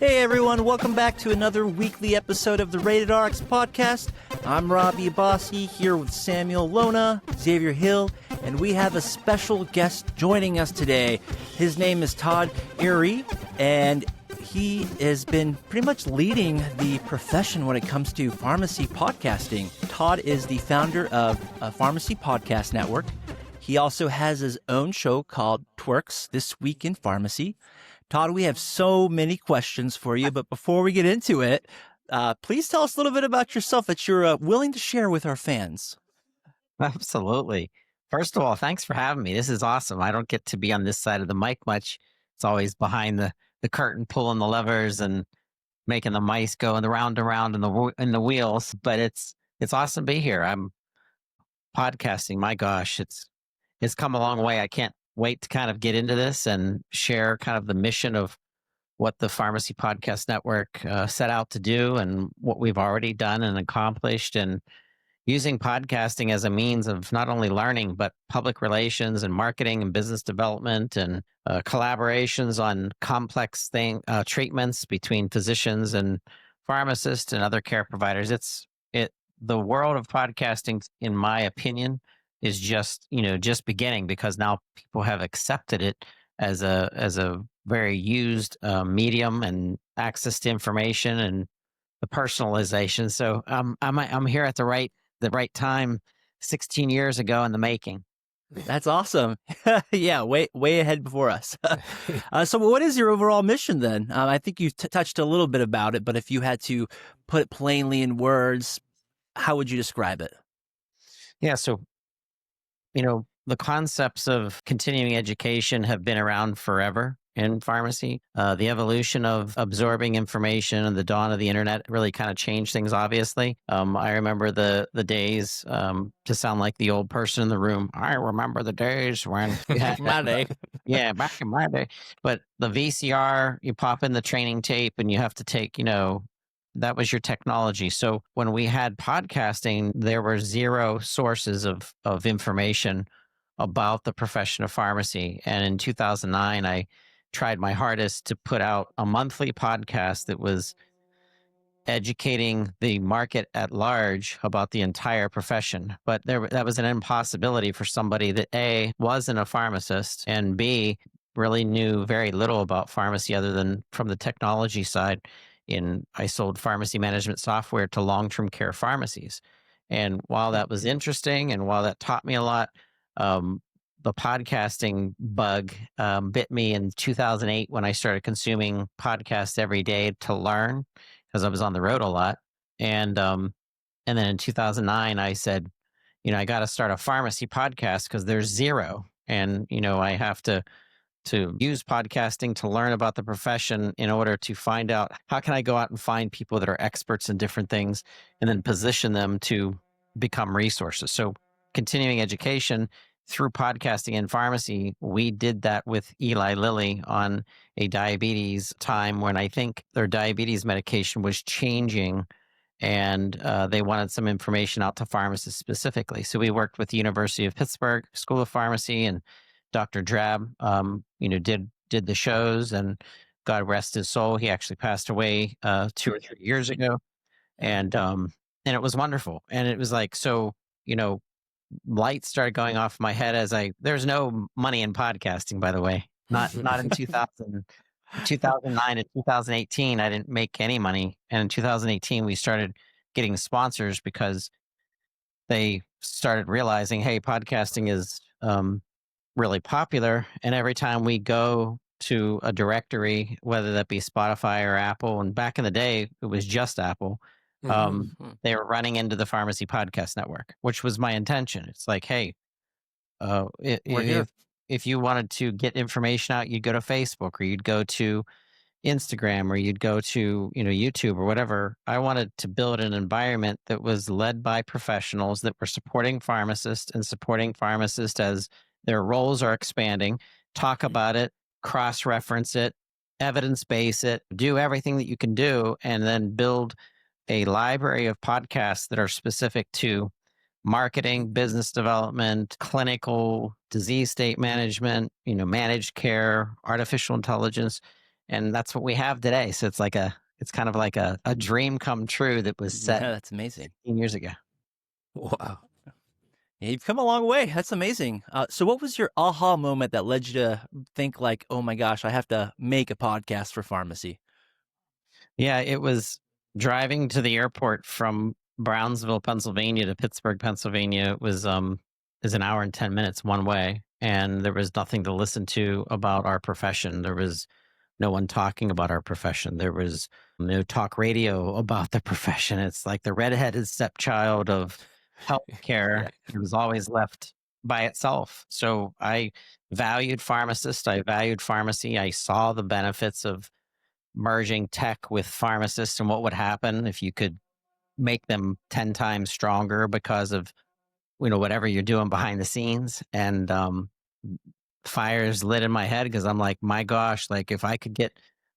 Hey everyone, welcome back to another weekly episode of the Rated Rx Podcast. I'm Robbie Abasi here with Samuel Llona, Xavier Hill, and we have a special guest joining us today. His name is Todd Eury, and he has been pretty much leading the profession when it comes to pharmacy podcasting. Todd is the founder of a Pharmacy Podcast Network. He also has his own show called Twerks, This Week in Pharmacy. Todd, we have so many questions for you, but before we get into it, please tell us a little bit about yourself that you're willing to share with our fans. Absolutely. First of all, thanks for having me. This is awesome. I don't get to be on this side of the mic much. It's always behind the curtain, pulling the levers and making the mice go in the round and round in the wheels. But it's awesome to be here. I'm podcasting. My gosh, it's come a long way. I can't wait to kind of get into this and share kind of the mission of what the Pharmacy Podcast Network set out to do and what we've already done and accomplished, and using podcasting as a means of not only learning, but public relations and marketing and business development and collaborations on complex treatments between physicians and pharmacists and other care providers. The world of podcasting, in my opinion, is just beginning, because now people have accepted it as a very used medium and access to information and the personalization. So I'm here at the right time, 16 years ago in the making. That's awesome. Yeah, way ahead before us. So what is your overall mission then? I think you touched a little bit about it, but if you had to put it plainly in words, how would you describe it? Yeah, so the concepts of continuing education have been around forever in pharmacy. The evolution of absorbing information and the dawn of the internet really kind of changed things, obviously. I remember the days, to sound like the old person in the room, I remember the days when... Back in my day. Yeah, back in my day. But the VCR, you pop in the training tape and you have to take, that was your technology. So when we had podcasting, there were zero sources of information about the profession of pharmacy. And in 2009, I tried my hardest to put out a monthly podcast that was educating the market at large about the entire profession. But that was an impossibility for somebody that A, wasn't a pharmacist, and B, really knew very little about pharmacy other than from the technology side. I sold pharmacy management software to long-term care pharmacies. And while that was interesting and while that taught me a lot, the podcasting bug bit me in 2008 when I started consuming podcasts every day to learn, because I was on the road a lot. And then in 2009, I said, I got to start a pharmacy podcast because there's zero. And, I have to use podcasting to learn about the profession in order to find out how can I go out and find people that are experts in different things and then position them to become resources. So continuing education through podcasting in pharmacy, we did that with Eli Lilly on a diabetes time when I think their diabetes medication was changing, and they wanted some information out to pharmacists specifically. So we worked with the University of Pittsburgh School of Pharmacy, and Dr. Drab, did the shows, and God rest his soul. He actually passed away 2 or 3 years ago, and it was wonderful. And it was like, lights started going off my head there's no money in podcasting, by the way, not in 2009 and 2018. I didn't make any money. And in 2018, we started getting sponsors because they started realizing, hey, podcasting is really popular. And every time we go to a directory, whether that be Spotify or Apple, and back in the day, it was just Apple, they were running into the Pharmacy Podcast Network, which was my intention. It's like, hey, if you wanted to get information out, you'd go to Facebook, or you'd go to Instagram, or you'd go to YouTube or whatever. I wanted to build an environment that was led by professionals that were supporting pharmacists as their roles are expanding, talk about it, cross-reference it, evidence-base it, do everything that you can do, and then build a library of podcasts that are specific to marketing, business development, clinical disease state management, managed care, artificial intelligence, And that's what we have today. So it's kind of like a dream come true that was Yeah, set that's amazing. 15 years ago. Wow. Yeah, you've come a long way. That's amazing. So what was your aha moment that led you to think like, oh my gosh, I have to make a podcast for pharmacy? Yeah, it was driving to the airport from Brownsville, Pennsylvania to Pittsburgh, Pennsylvania. It was is an hour and 10 minutes one way, and there was nothing to listen to about our profession. There was no one talking about our profession. There was no talk radio about the profession. It's like the redheaded stepchild of healthcare. Yeah. It was always left by itself. So I valued pharmacists. I valued pharmacy. I saw the benefits of merging tech with pharmacists and what would happen if you could make them 10 times stronger because of whatever you're doing behind the scenes. And fires lit in my head because I'm like, my gosh, like if I could get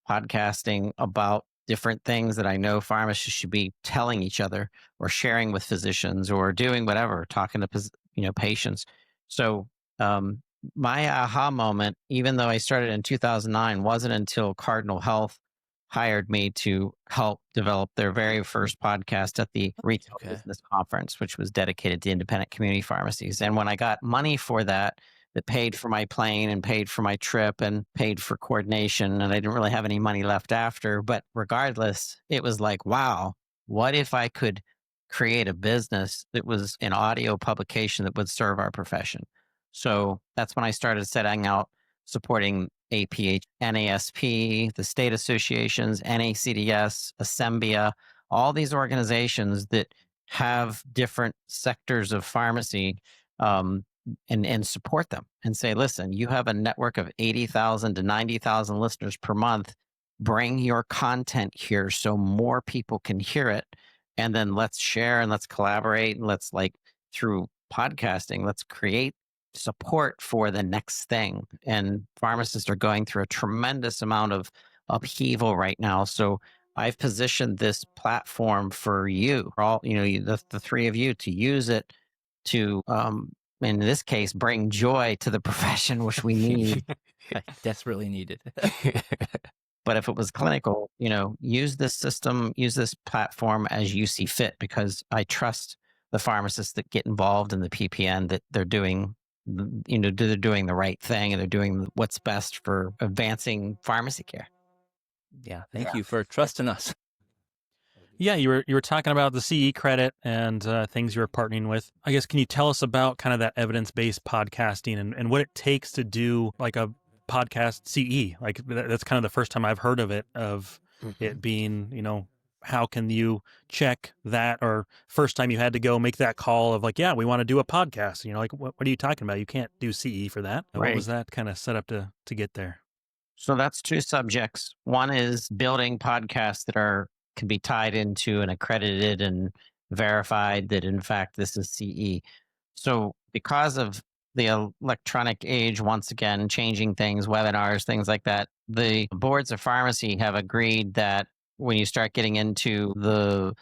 podcasting about different things that I know pharmacists should be telling each other or sharing with physicians or doing whatever, talking to patients. So my aha moment, even though I started in 2009, wasn't until Cardinal Health hired me to help develop their very first podcast at the Retail Okay. Business Conference, which was dedicated to independent community pharmacies. And when I got money for that, that paid for my plane and paid for my trip and paid for coordination, and I didn't really have any money left after. But regardless, it was like, wow, what if I could create a business that was an audio publication that would serve our profession? So that's when I started setting out supporting APH, NASP, the state associations, NACDS, Assembia, all these organizations that have different sectors of pharmacy, and support them and say, listen, you have a network of 80,000 to 90,000 listeners per month. Bring your content here so more people can hear it. And then let's share and let's collaborate and let's through podcasting, let's create support for the next thing. And pharmacists are going through a tremendous amount of upheaval right now. So I've positioned this platform for you, for all, the three of you to use it to, in this case, bring joy to the profession, which we need. I desperately need it. But if it was clinical, use this system, use this platform as you see fit, because I trust the pharmacists that get involved in the PPN that they're doing, they're doing the right thing and they're doing what's best for advancing pharmacy care. Yeah. Thank you for trusting us. Yeah, you were talking about the CE credit and things you were partnering with. I guess, can you tell us about kind of that evidence-based podcasting and what it takes to do like a podcast CE? Like that's kind of the first time I've heard of it, it being, how can you check that? Or first time you had to go make that call of like, yeah, we want to do a podcast. Like, what are you talking about? You can't do CE for that. Right. What was that kind of set up to get there? So that's two subjects. One is building podcasts that can be tied into and accredited and verified that in fact this is CE. So because of the electronic age, once again, changing things, webinars, things like that, the boards of pharmacy have agreed that when you start getting into the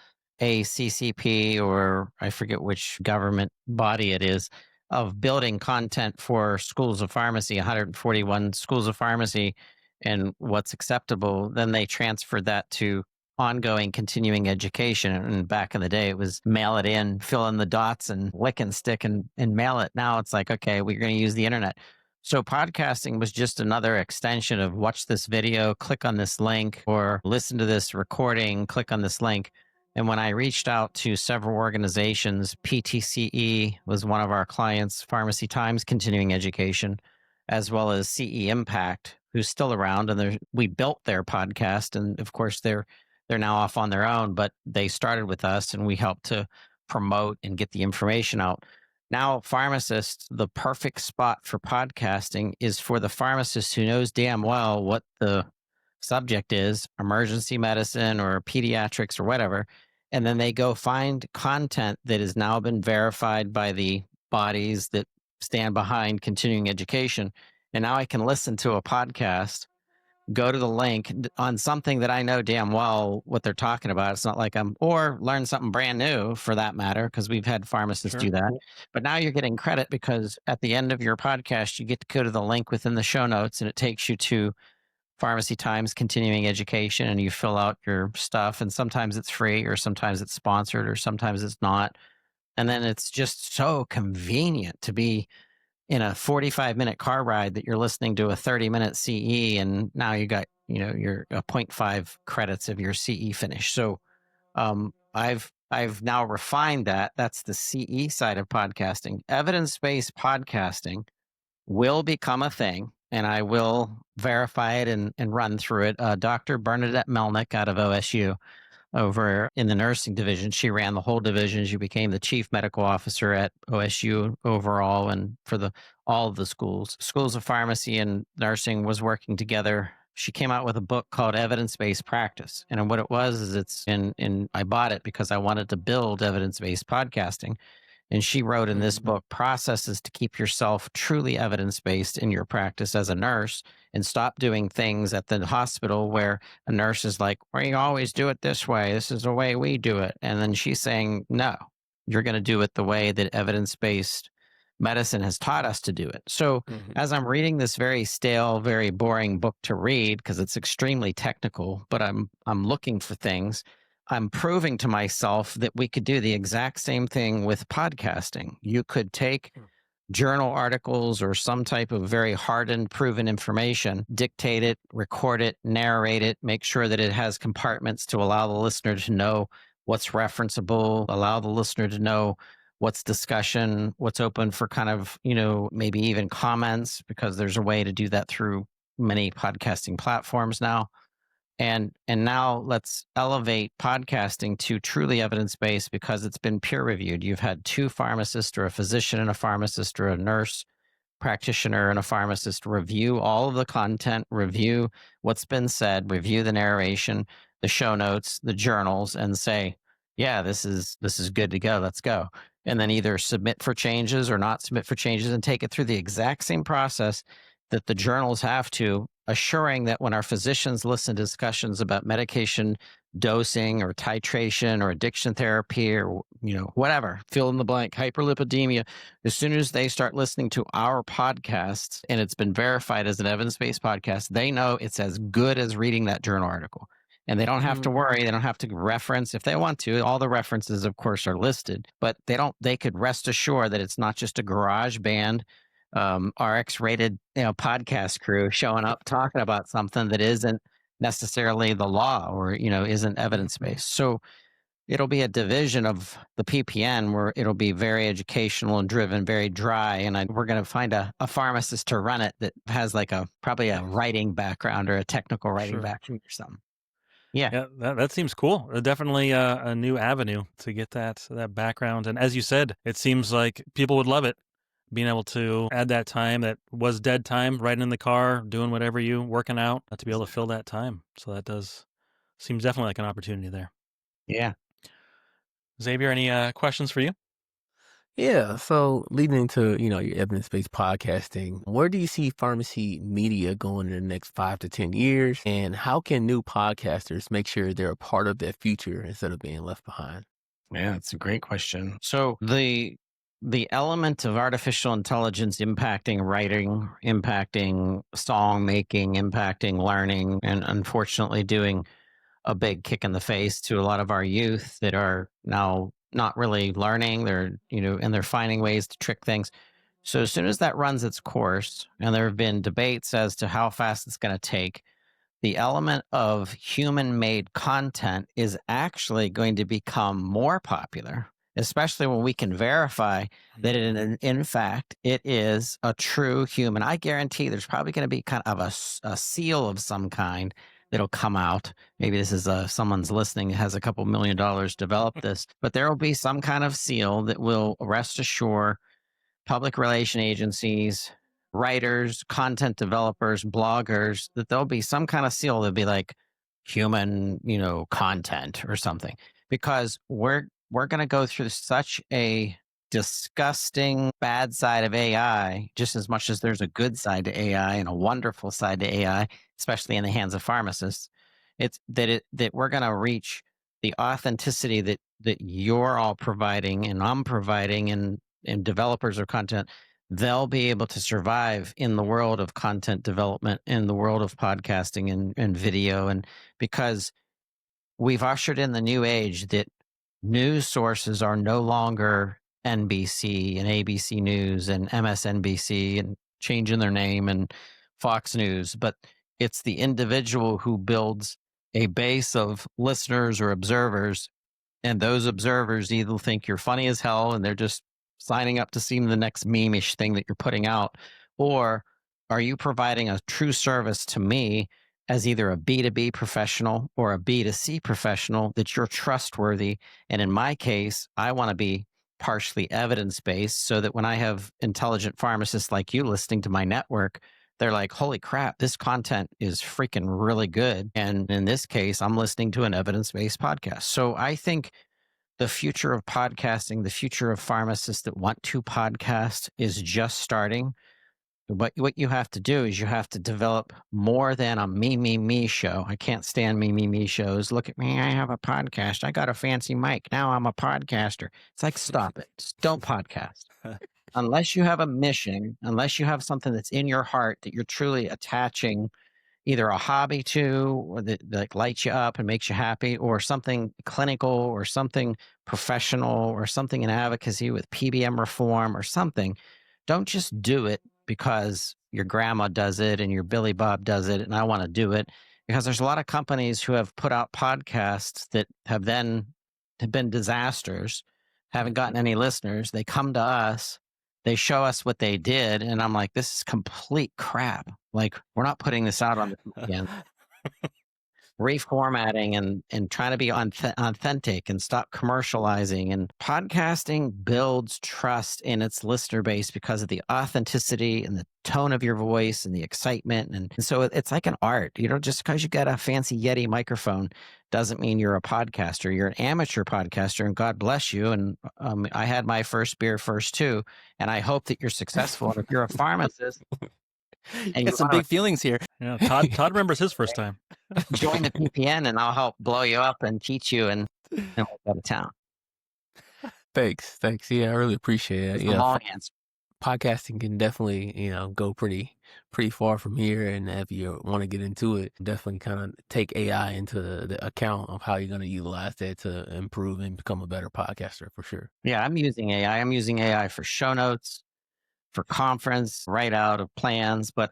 ACCP, or I forget which government body it is, of building content for schools of pharmacy, 141 schools of pharmacy, and what's acceptable, then they transferred that to ongoing continuing education. And back in the day, it was mail it in, fill in the dots and lick and stick and mail it. Now it's like, okay, we're going to use the internet. So podcasting was just another extension of watch this video, click on this link, or listen to this recording, click on this link. And when I reached out to several organizations, PTCE was one of our clients, Pharmacy Times Continuing Education, as well as CE Impact, who's still around, and we built their podcast. And of course, they're now off on their own, but they started with us and we helped to promote and get the information out. Now, pharmacists, the perfect spot for podcasting is for the pharmacist who knows damn well what the subject is, emergency medicine or pediatrics or whatever. And then they go find content that has now been verified by the bodies that stand behind continuing education. And now I can listen to a podcast, go to the link on something that I know damn well what they're talking about. It's not like or learn something brand new for that matter, because we've had pharmacists do that. But now you're getting credit because at the end of your podcast, you get to go to the link within the show notes and it takes you to Pharmacy Times continuing education, and you fill out your stuff, and sometimes it's free or sometimes it's sponsored or sometimes it's not. And then it's just so convenient to be in a 45-minute car ride that you're listening to a 30-minute CE, and now you got, your 0.5 credits of your CE finish. So I've now refined that. That's the CE side of podcasting. Evidence-based podcasting will become a thing, and I will verify it and run through it. Dr. Bernadette Melnick out of OSU over in the nursing division. She ran the whole division. She became the chief medical officer at OSU overall and for all of the schools. Schools of pharmacy and nursing was working together. She came out with a book called Evidence-Based Practice. And what it was is I bought it because I wanted to build evidence-based podcasting. And she wrote in this book, processes to keep yourself truly evidence-based in your practice as a nurse, and stop doing things at the hospital where a nurse is like, we always do it this way. This is the way we do it. And then she's saying, no, you're going to do it the way that evidence-based medicine has taught us to do it. So as I'm reading this very stale, very boring book to read, because it's extremely technical, but I'm looking for things, I'm proving to myself that we could do the exact same thing with podcasting. You could take journal articles or some type of very hardened, proven information, dictate it, record it, narrate it, make sure that it has compartments to allow the listener to know what's referenceable, allow the listener to know what's discussion, what's open for kind of, maybe even comments, because there's a way to do that through many podcasting platforms now. And now let's elevate podcasting to truly evidence-based because it's been peer reviewed. You've had 2 pharmacists or a physician and a pharmacist or a nurse practitioner and a pharmacist review all of the content, review what's been said, review the narration, the show notes, the journals, and say, yeah, this is good to go. Let's go. And then either submit for changes or not submit for changes and take it through the exact same process that the journals have to, assuring that when our physicians listen to discussions about medication dosing or titration or addiction therapy or, whatever, fill in the blank, hyperlipidemia, as soon as they start listening to our podcasts and it's been verified as an evidence-based podcast, they know it's as good as reading that journal article. And they don't have to worry. They don't have to reference if they want to. All the references, of course, are listed, but they could rest assured that it's not just a garage band RX rated, podcast crew showing up talking about something that isn't necessarily the law or, isn't evidence based. So it'll be a division of the PPN where it'll be very educational and driven, very dry. And we're going to find a pharmacist to run it that has probably a writing background or a technical writing background or something. Yeah, that seems cool. Definitely a new avenue to get that background. And as you said, it seems like people would love it. Being able to add that time that was dead time, riding in the car, doing whatever you working out, to be able to fill that time. So that seems definitely like an opportunity there. Yeah. Xavier, any questions for you? Yeah, so leading into, your evidence-based podcasting, where do you see pharmacy media going in the next 5 to 10 years? And how can new podcasters make sure they're a part of that future instead of being left behind? Yeah, that's a great question. So the element of artificial intelligence impacting writing, impacting song making, impacting learning, and unfortunately doing a big kick in the face to a lot of our youth that are now not really learning. They're, and they're finding ways to trick things. So as soon as that runs its course, and there have been debates as to how fast it's going to take, the element of human-made content is actually going to become more popular, especially when we can verify that in fact, it is a true human. I guarantee there's probably going to be kind of a seal of some kind that'll come out. Maybe this is someone's listening has a couple $1 million develop this, but there will be some kind of seal that will rest assured public relation agencies, writers, content developers, bloggers, that there'll be some kind of seal that'll be like human, content or something, because we're going to go through such a disgusting bad side of AI, just as much as there's a good side to AI and a wonderful side to AI, especially in the hands of pharmacists. It's that we're going to reach the authenticity that you're all providing and I'm providing and developers of content, they'll be able to survive in the world of content development, in the world of podcasting and video. And because we've ushered in the new age that news sources are no longer NBC and ABC News and MSNBC and changing their name and Fox News, but it's the individual who builds a base of listeners or observers. And those observers either think you're funny as hell and they're just signing up to see the next meme-ish thing that you're putting out, or are you providing a true service to me as either a B2B professional or a B2C professional that you're trustworthy? And in my case, I want to be partially evidence-based so that when I have intelligent pharmacists like you listening to my network, they're like, holy crap, this content is freaking really good. And in this case, I'm listening to an evidence-based podcast. So I think the future of podcasting, the future of pharmacists that want to podcast is just starting. But what you have to do is you have to develop more than a me show. I can't stand me shows. Look at me, I have a podcast. I got a fancy mic. Now I'm a podcaster. It's like, stop it. Just don't podcast. Unless you have a mission, unless you have something that's in your heart that you're truly attaching either a hobby to, or that like lights you up and makes you happy, or something clinical or something professional or something in advocacy with PBM reform or something, don't just do it because your grandma does it and your Billy Bob does it and I want to do it. Because there's a lot of companies who have put out podcasts that have been disasters, haven't gotten any listeners. They come to us, they show us what they did, and I'm like, this is complete crap. Like, we're not putting this out on the weekend. Reformatting and trying to be authentic and stop commercializing. And podcasting builds trust in its listener base because of the authenticity and the tone of your voice and the excitement. And so it's like an art. You know, just because you got a fancy Yeti microphone doesn't mean you're a podcaster. You're an amateur podcaster, and God bless you. And I had my first beer first too, and I hope that you're successful. And if you're a pharmacist, and Get some big feelings here. Yeah, Todd remembers his first time. join the PPN, and I'll help blow you up and teach you, and we'll go to town. Thanks. Yeah, I really appreciate it. It's a long answer. Podcasting can definitely, go pretty far from here. And if you want to get into it, definitely kind of take AI into the account of how you're going to utilize that to improve and become a better podcaster for sure. Yeah, I'm using AI. I'm using AI for show notes, for conference, write out of plans, but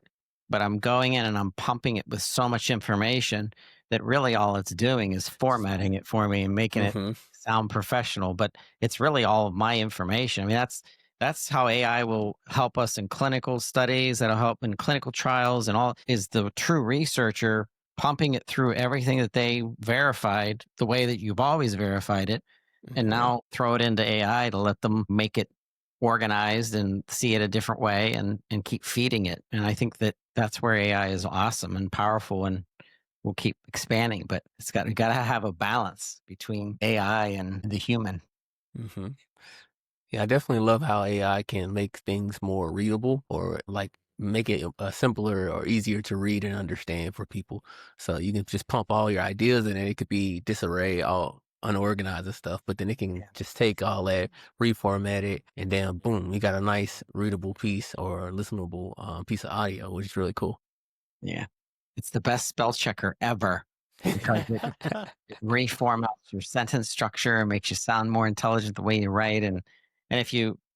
I'm going in and I'm pumping it with so much information that really all it's doing is formatting it for me and making it sound professional. But it's really all of my information. I mean, that's how AI will help us in clinical studies, that'll help in clinical trials, and all is the true researcher pumping it through everything that they verified the way that you've always verified it, and now throw it into AI to let them make it organized and see it a different way and keep feeding it. And I think that's where AI is awesome and powerful and will keep expanding, but it's got to have a balance between AI and the human. Mm-hmm. Yeah, I definitely love how AI can make things more readable, or like make it simpler or easier to read and understand for people. So you can just pump all your ideas in, and it could be disarray, all unorganized and stuff, but then it can just take all that, reformat it, and then boom, you got a nice readable piece or listenable piece of audio, which is really cool. Yeah. It's the best spell checker ever because it reformats your sentence structure and makes you sound more intelligent the way you write. And if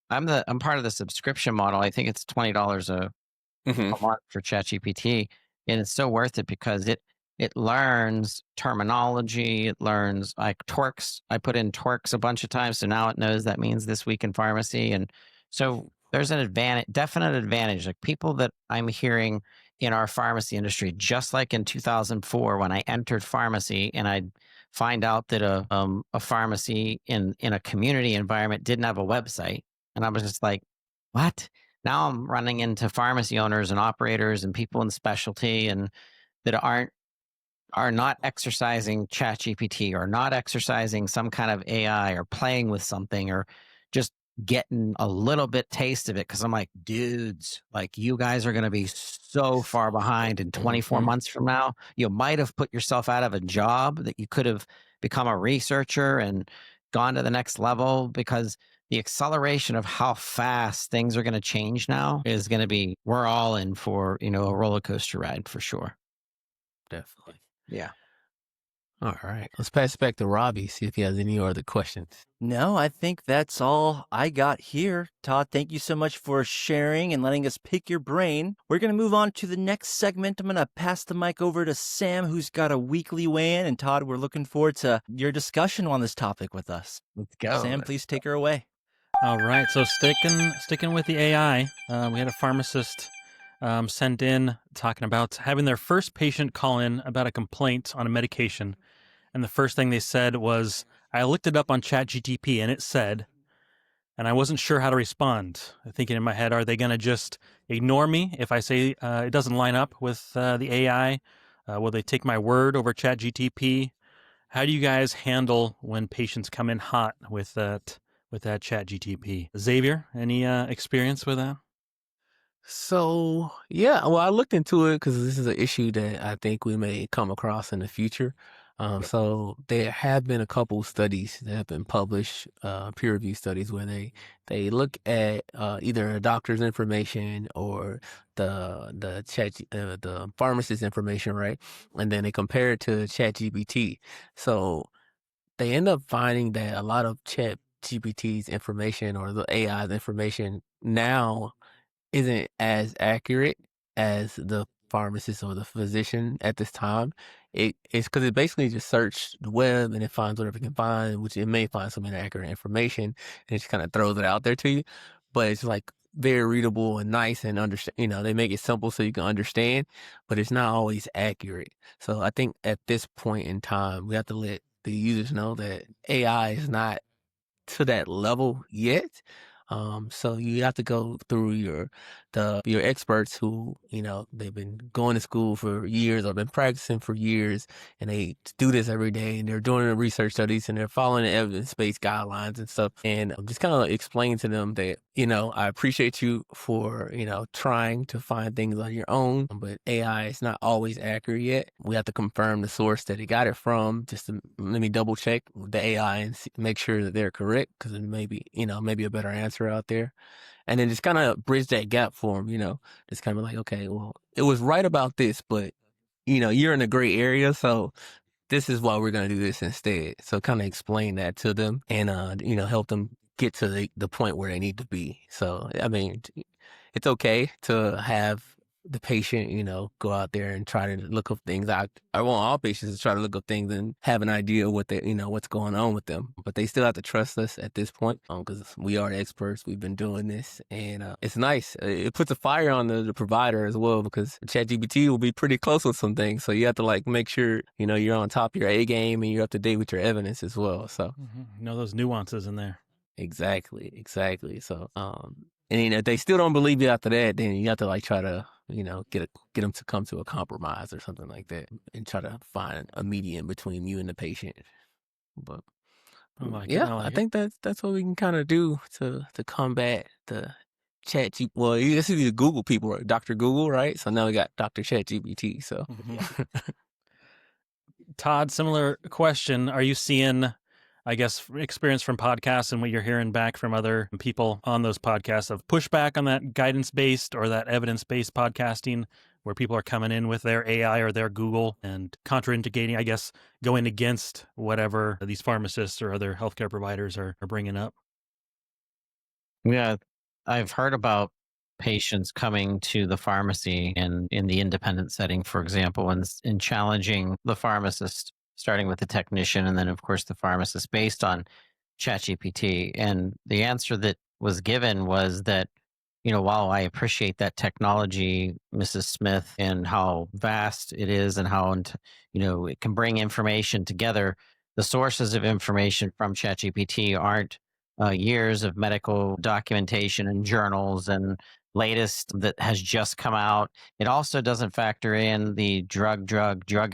I'm part of the subscription model. I think it's $20 a month for ChatGPT, and it's so worth it because it learns terminology. It learns like torques. I put in torques a bunch of times, so now it knows that means this week in pharmacy. And so there's an definite advantage. Like people that I'm hearing in our pharmacy industry, just like in 2004 when I entered pharmacy, and I'd find out that a pharmacy in a community environment didn't have a website, and I was just like, what? Now I'm running into pharmacy owners and operators and people in specialty and that are not exercising ChatGPT or not exercising some kind of AI or playing with something or just getting a little bit taste of it. Cause I'm like, dudes, like you guys are going to be so far behind in 24 months from now. You might have put yourself out of a job that you could have become a researcher and gone to the next level because the acceleration of how fast things are going to change now is going to be, we're all in for, a roller coaster ride for sure. Definitely. Yeah. All right. Let's pass it back to Robbie, see if he has any other questions. No, I think that's all I got here. Todd, thank you so much for sharing and letting us pick your brain. We're going to move on to the next segment. I'm going to pass the mic over to Sam, who's got a weekly weigh-in. And Todd, we're looking forward to your discussion on this topic with us. Let's go. Sam, please take her away. All right, so sticking with the AI, we had a pharmacist sent in talking about having their first patient call in about a complaint on a medication. And the first thing they said was, I looked it up on ChatGPT and it said, and I wasn't sure how to respond. Thinking in my head, are they going to just ignore me if I say it doesn't line up with the AI? Will they take my word over ChatGPT? How do you guys handle when patients come in hot with that ChatGPT? Xavier, any experience with that? So, yeah, well, I looked into it because this is an issue that I think we may come across in the future. So there have been a couple studies that have been published, peer-reviewed studies where they look at either a doctor's information or the pharmacist's information, right? And then they compare it to ChatGPT. So they end up finding that a lot of ChatGPT's information or the AI's information now isn't as accurate as the pharmacist or the physician at this time. It's because it basically just searched the web and it finds whatever it can find, which it may find some inaccurate information, and it just kind of throws it out there to you. But it's like very readable and nice and understand. They make it simple so you can understand, but it's not always accurate. So I think at this point in time, we have to let the users know that AI is not to that level yet. So you have to go through your experts who, they've been going to school for years or been practicing for years, and they do this every day, and they're doing the research studies and they're following the evidence-based guidelines and stuff. And I'm just kind of explain to them that, I appreciate you for, trying to find things on your own, but AI is not always accurate yet. We have to confirm the source that it got it from, just to let me double check the AI and make sure that they're correct, because it may be, maybe a better answer out there. And then just kind of bridge that gap for them, just kind of like, okay, well, it was right about this, but, you're in a gray area. So this is why we're going to do this instead. So kind of explain that to them and, help them get to the point where they need to be. So, I mean, it's okay to have the patient, go out there and try to look up things. I want all patients to try to look up things and have an idea of what they, what's going on with them. But they still have to trust us at this point, because we are the experts. We've been doing this, and it's nice. It puts a fire on the provider as well, because ChatGPT will be pretty close with some things. So you have to make sure, you're on top of your A game and you're up to date with your evidence as well. So Know those nuances in there. Exactly. So, and if they still don't believe you after that, then you have to try to, get them to come to a compromise or something like that, and try to find a median between you and the patient. But I think that's what we can kind of do to combat the ChatGPT. Well, you just see the Google people, right? Dr. Google, right? So now we got Dr. ChatGPT. So, Todd, similar question. Are you seeing, I guess, experience from podcasts and what you're hearing back from other people on those podcasts of pushback on that guidance-based or that evidence-based podcasting, where people are coming in with their AI or their Google and contraindicating, I guess, going against whatever these pharmacists or other healthcare providers are bringing up? Yeah, I've heard about patients coming to the pharmacy and in the independent setting, for example, and challenging the pharmacist, starting with the technician and then, of course, the pharmacist based on ChatGPT. And the answer that was given was that, while I appreciate that technology, Mrs. Smith, and how vast it is and how, it can bring information together, the sources of information from ChatGPT aren't years of medical documentation and journals and latest that has just come out. It also doesn't factor in the drug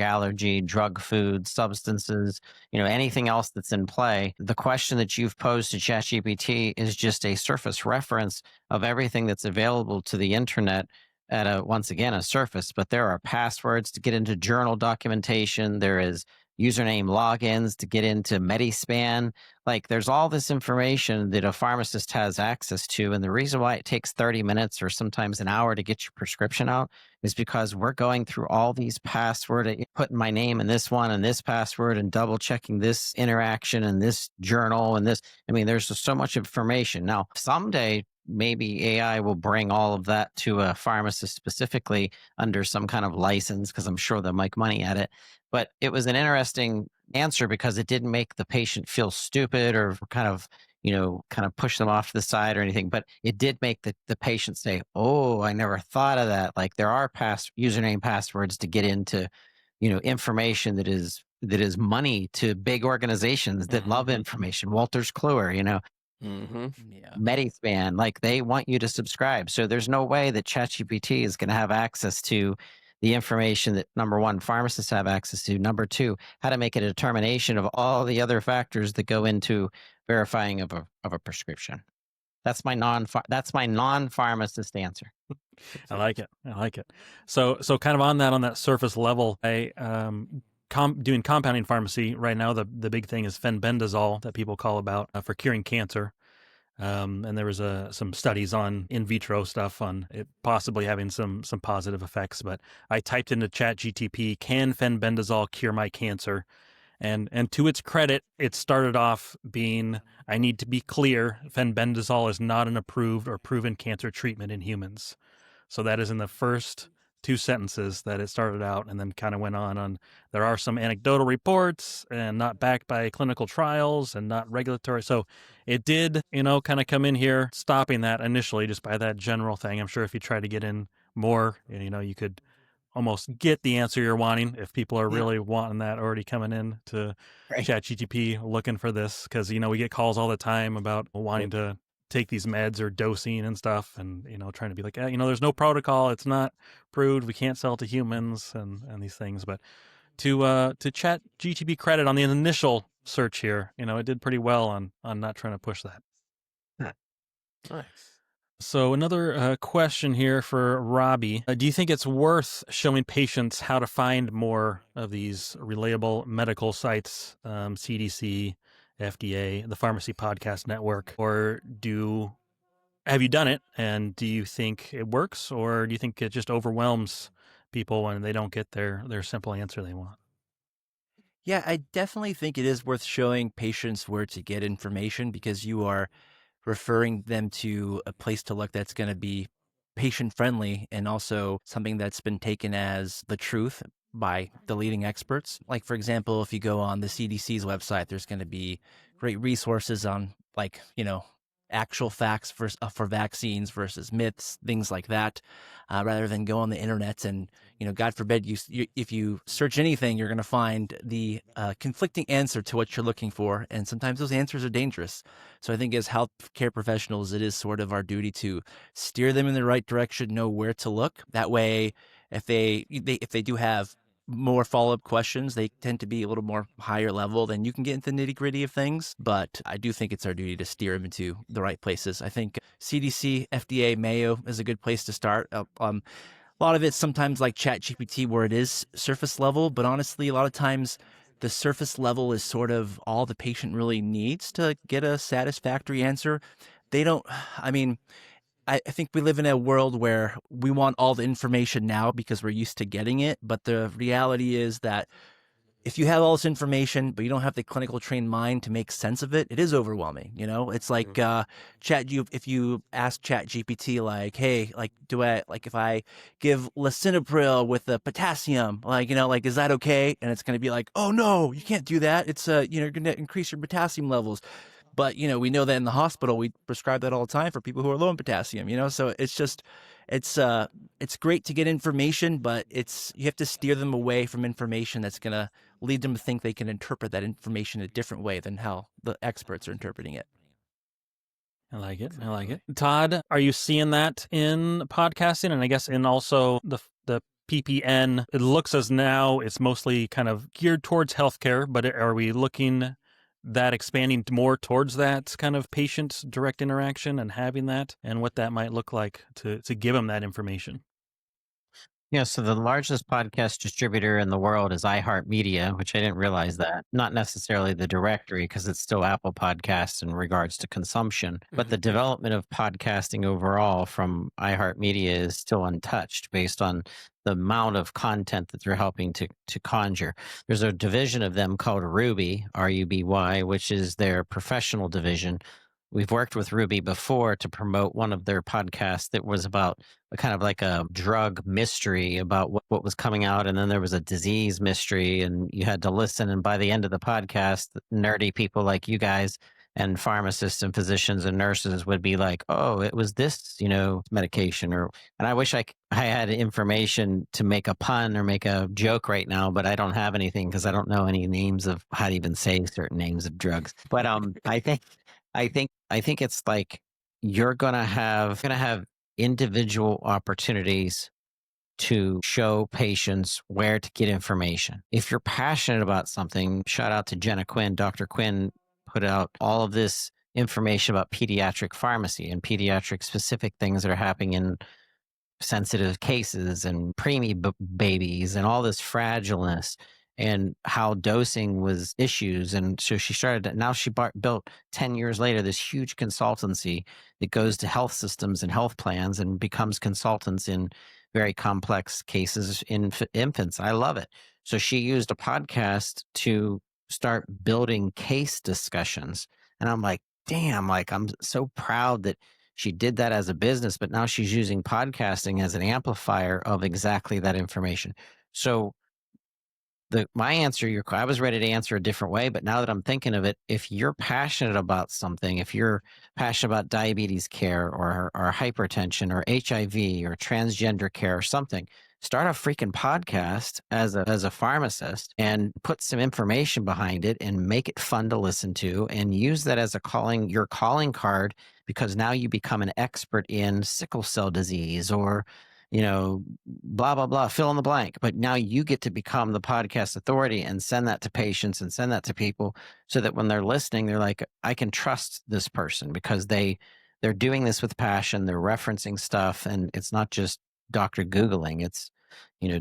allergy, drug food, substances, anything else that's in play. The question that you've posed to ChatGPT is just a surface reference of everything that's available to the internet at once again, a surface, but there are passwords to get into journal documentation. There is username logins to get into Medispan. Like there's all this information that a pharmacist has access to. And the reason why it takes 30 minutes or sometimes an hour to get your prescription out is because we're going through all these passwords, putting my name in this one and this password and double checking this interaction and this journal and this. I mean, there's just so much information. Now, someday, maybe AI will bring all of that to a pharmacist specifically under some kind of license, because I'm sure they'll make money at it. But it was an interesting answer because it didn't make the patient feel stupid or kind of push them off to the side or anything. But it did make the patient say, oh, I never thought of that. Like there are username passwords to get into, information that is money to big organizations that love information. Wolters Kluwer, Yeah. Medispan, like they want you to subscribe. So there's no way that ChatGPT is going to have access to the information that, number one, pharmacists have access to. Number two, how to make a determination of all the other factors that go into verifying of a prescription. That's my non-pharmacist answer. I like it. So kind of on that surface level, doing compounding pharmacy right now, the big thing is fenbendazole that people call about for curing cancer. And there was some studies on in vitro stuff on it possibly having some positive effects. But I typed into ChatGPT, can fenbendazole cure my cancer? And to its credit, it started off being, I need to be clear, fenbendazole is not an approved or proven cancer treatment in humans. So that is in the first 2 sentences that it started out, and then kind of went on there are some anecdotal reports and not backed by clinical trials and not regulatory. So it did, kind of come in here stopping that initially just by that general thing. I'm sure if you try to get in more, you could almost get the answer you're wanting if people are really wanting that already coming in to ChatGPT looking for this, because, we get calls all the time about wanting to take these meds or dosing and stuff, and trying to be like, there's no protocol, it's not approved, we can't sell to humans and these things. But to ChatGPT credit on the initial search here, it did pretty well on not trying to push that. Nice. So another question here for Robbie. Do you think it's worth showing patients how to find more of these reliable medical sites, CDC, FDA, the Pharmacy Podcast Network, or have you done it, and do you think it works, or do you think it just overwhelms people when they don't get their simple answer they want? Yeah, I definitely think it is worth showing patients where to get information, because you are referring them to a place to look that's going to be patient friendly and also something that's been taken as the truth by the leading experts. Like, for example, if you go on the CDC's website, there's going to be great resources on, like, actual facts for vaccines versus myths, things like that, rather than go on the internet and, God forbid, if you search anything, you're going to find the conflicting answer to what you're looking for. And sometimes those answers are dangerous. So I think as healthcare professionals, it is sort of our duty to steer them in the right direction, know where to look. That way, if they do have more follow-up questions, they tend to be a little more higher level, then you can get into the nitty-gritty of things. But I do think it's our duty to steer them into the right places. I think CDC, FDA, Mayo is a good place to start. A lot of it's sometimes like ChatGPT, where it is surface level, but honestly, a lot of times the surface level is sort of all the patient really needs to get a satisfactory answer. I think we live in a world where we want all the information now because we're used to getting it. But the reality is that if you have all this information, but you don't have the clinical trained mind to make sense of it, it is overwhelming. It's like if you ask ChatGPT, like, hey, like, if I give lisinopril with the potassium, is that okay? And it's going to be like, oh no, you can't do that. It's you're going to increase your potassium levels. But, we know that in the hospital, we prescribe that all the time for people who are low in potassium, so it's just, it's great to get information, but you have to steer them away from information that's going to lead them to think they can interpret that information a different way than how the experts are interpreting it. I like it. Todd, are you seeing that in podcasting? And I guess in also the PPN, it looks as now it's mostly kind of geared towards healthcare, but are we looking that expanding more towards that kind of patient direct interaction and having that, and what that might look like to give them that information? Yeah, so the largest podcast distributor in the world is iHeartMedia, which I didn't realize that. Not necessarily the directory, because it's still Apple Podcasts in regards to consumption, but the development of podcasting overall from iHeartMedia is still untouched based on the amount of content that they're helping to conjure. There's a division of them called Ruby, RUBY, which is their professional division. We've worked with Ruby before to promote one of their podcasts that was about kind of like a drug mystery about what was coming out. And then there was a disease mystery, and you had to listen. And by the end of the podcast, nerdy people like you guys and pharmacists and physicians and nurses would be like, oh, it was this, medication. And I wish I had information to make a pun or make a joke right now, but I don't have anything because I don't know any names of how to even say certain names of drugs. But I think it's like you're gonna have individual opportunities to show patients where to get information. If you're passionate about something, shout out to Jenna Quinn. Dr. Quinn put out all of this information about pediatric pharmacy and pediatric specific things that are happening in sensitive cases and preemie babies and all this fragileness and how dosing was issues. And so she started, now she built 10 years later, this huge consultancy that goes to health systems and health plans and becomes consultants in very complex cases in infants. I love it. So she used a podcast to start building case discussions. And I'm like, damn, like I'm so proud that she did that as a business, but now she's using podcasting as an amplifier of exactly that information. So my answer, I was ready to answer a different way, but now that I'm thinking of it, if you're passionate about something, if you're passionate about diabetes care or hypertension or HIV or transgender care or something, start a freaking podcast as a pharmacist and put some information behind it and make it fun to listen to and use that as your calling card, because now you become an expert in sickle cell disease or blah, blah, blah, fill in the blank. But now you get to become the podcast authority and send that to patients and send that to people so that when they're listening, they're like, I can trust this person because they're doing this with passion. They're referencing stuff, and it's not just Dr. Googling. It's,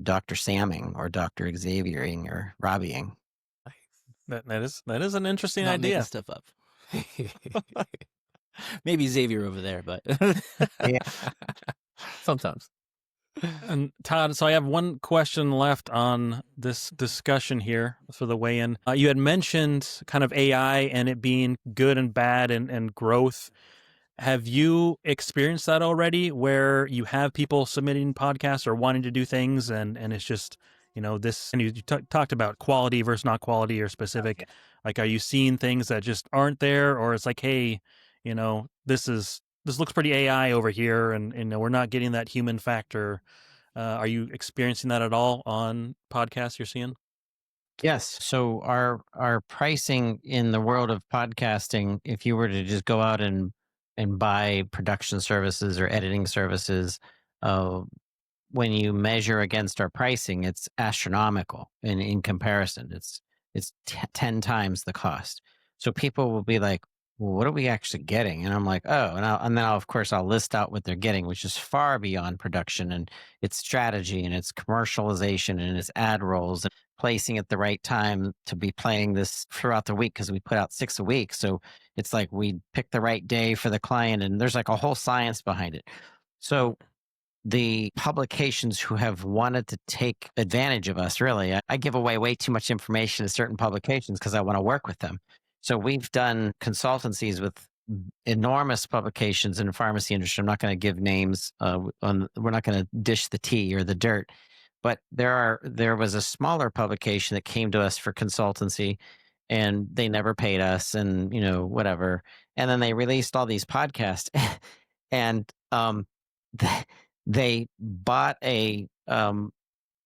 Dr. Samming or Dr. Xaviering or Robbieing. That is an interesting Not idea. making stuff up. Maybe Xavier over there, but Yeah. Sometimes. And Todd, so I have one question left on this discussion here for the weigh-in. You had mentioned kind of AI and it being good and bad and growth. Have you experienced that already, where you have people submitting podcasts or wanting to do things, and it's just, this, and you talked about quality versus not quality or specific. Okay. Like, are you seeing things that just aren't there, or it's like, hey, this looks pretty AI over here, and we're not getting that human factor. Are you experiencing that at all on podcasts you're seeing? Yes. So our pricing in the world of podcasting, if you were to just go out and buy production services or editing services, when you measure against our pricing, it's astronomical in comparison. It's 10 times the cost. So people will be like, well, what are we actually getting? And I'm like, oh, and then of course I'll list out what they're getting, which is far beyond production, and it's strategy and it's commercialization and it's ad rolls and placing at the right time to be playing this throughout the week, because we put out 6 a week. So it's like we pick the right day for the client, and there's like a whole science behind it. So the publications who have wanted to take advantage of us, really, I give away way too much information to certain publications because I want to work with them. So we've done consultancies with enormous publications in the pharmacy industry. I'm not going to give names. We're not going to dish the tea or the dirt. But there was a smaller publication that came to us for consultancy, and they never paid us, and whatever. And then they released all these podcasts, and they bought a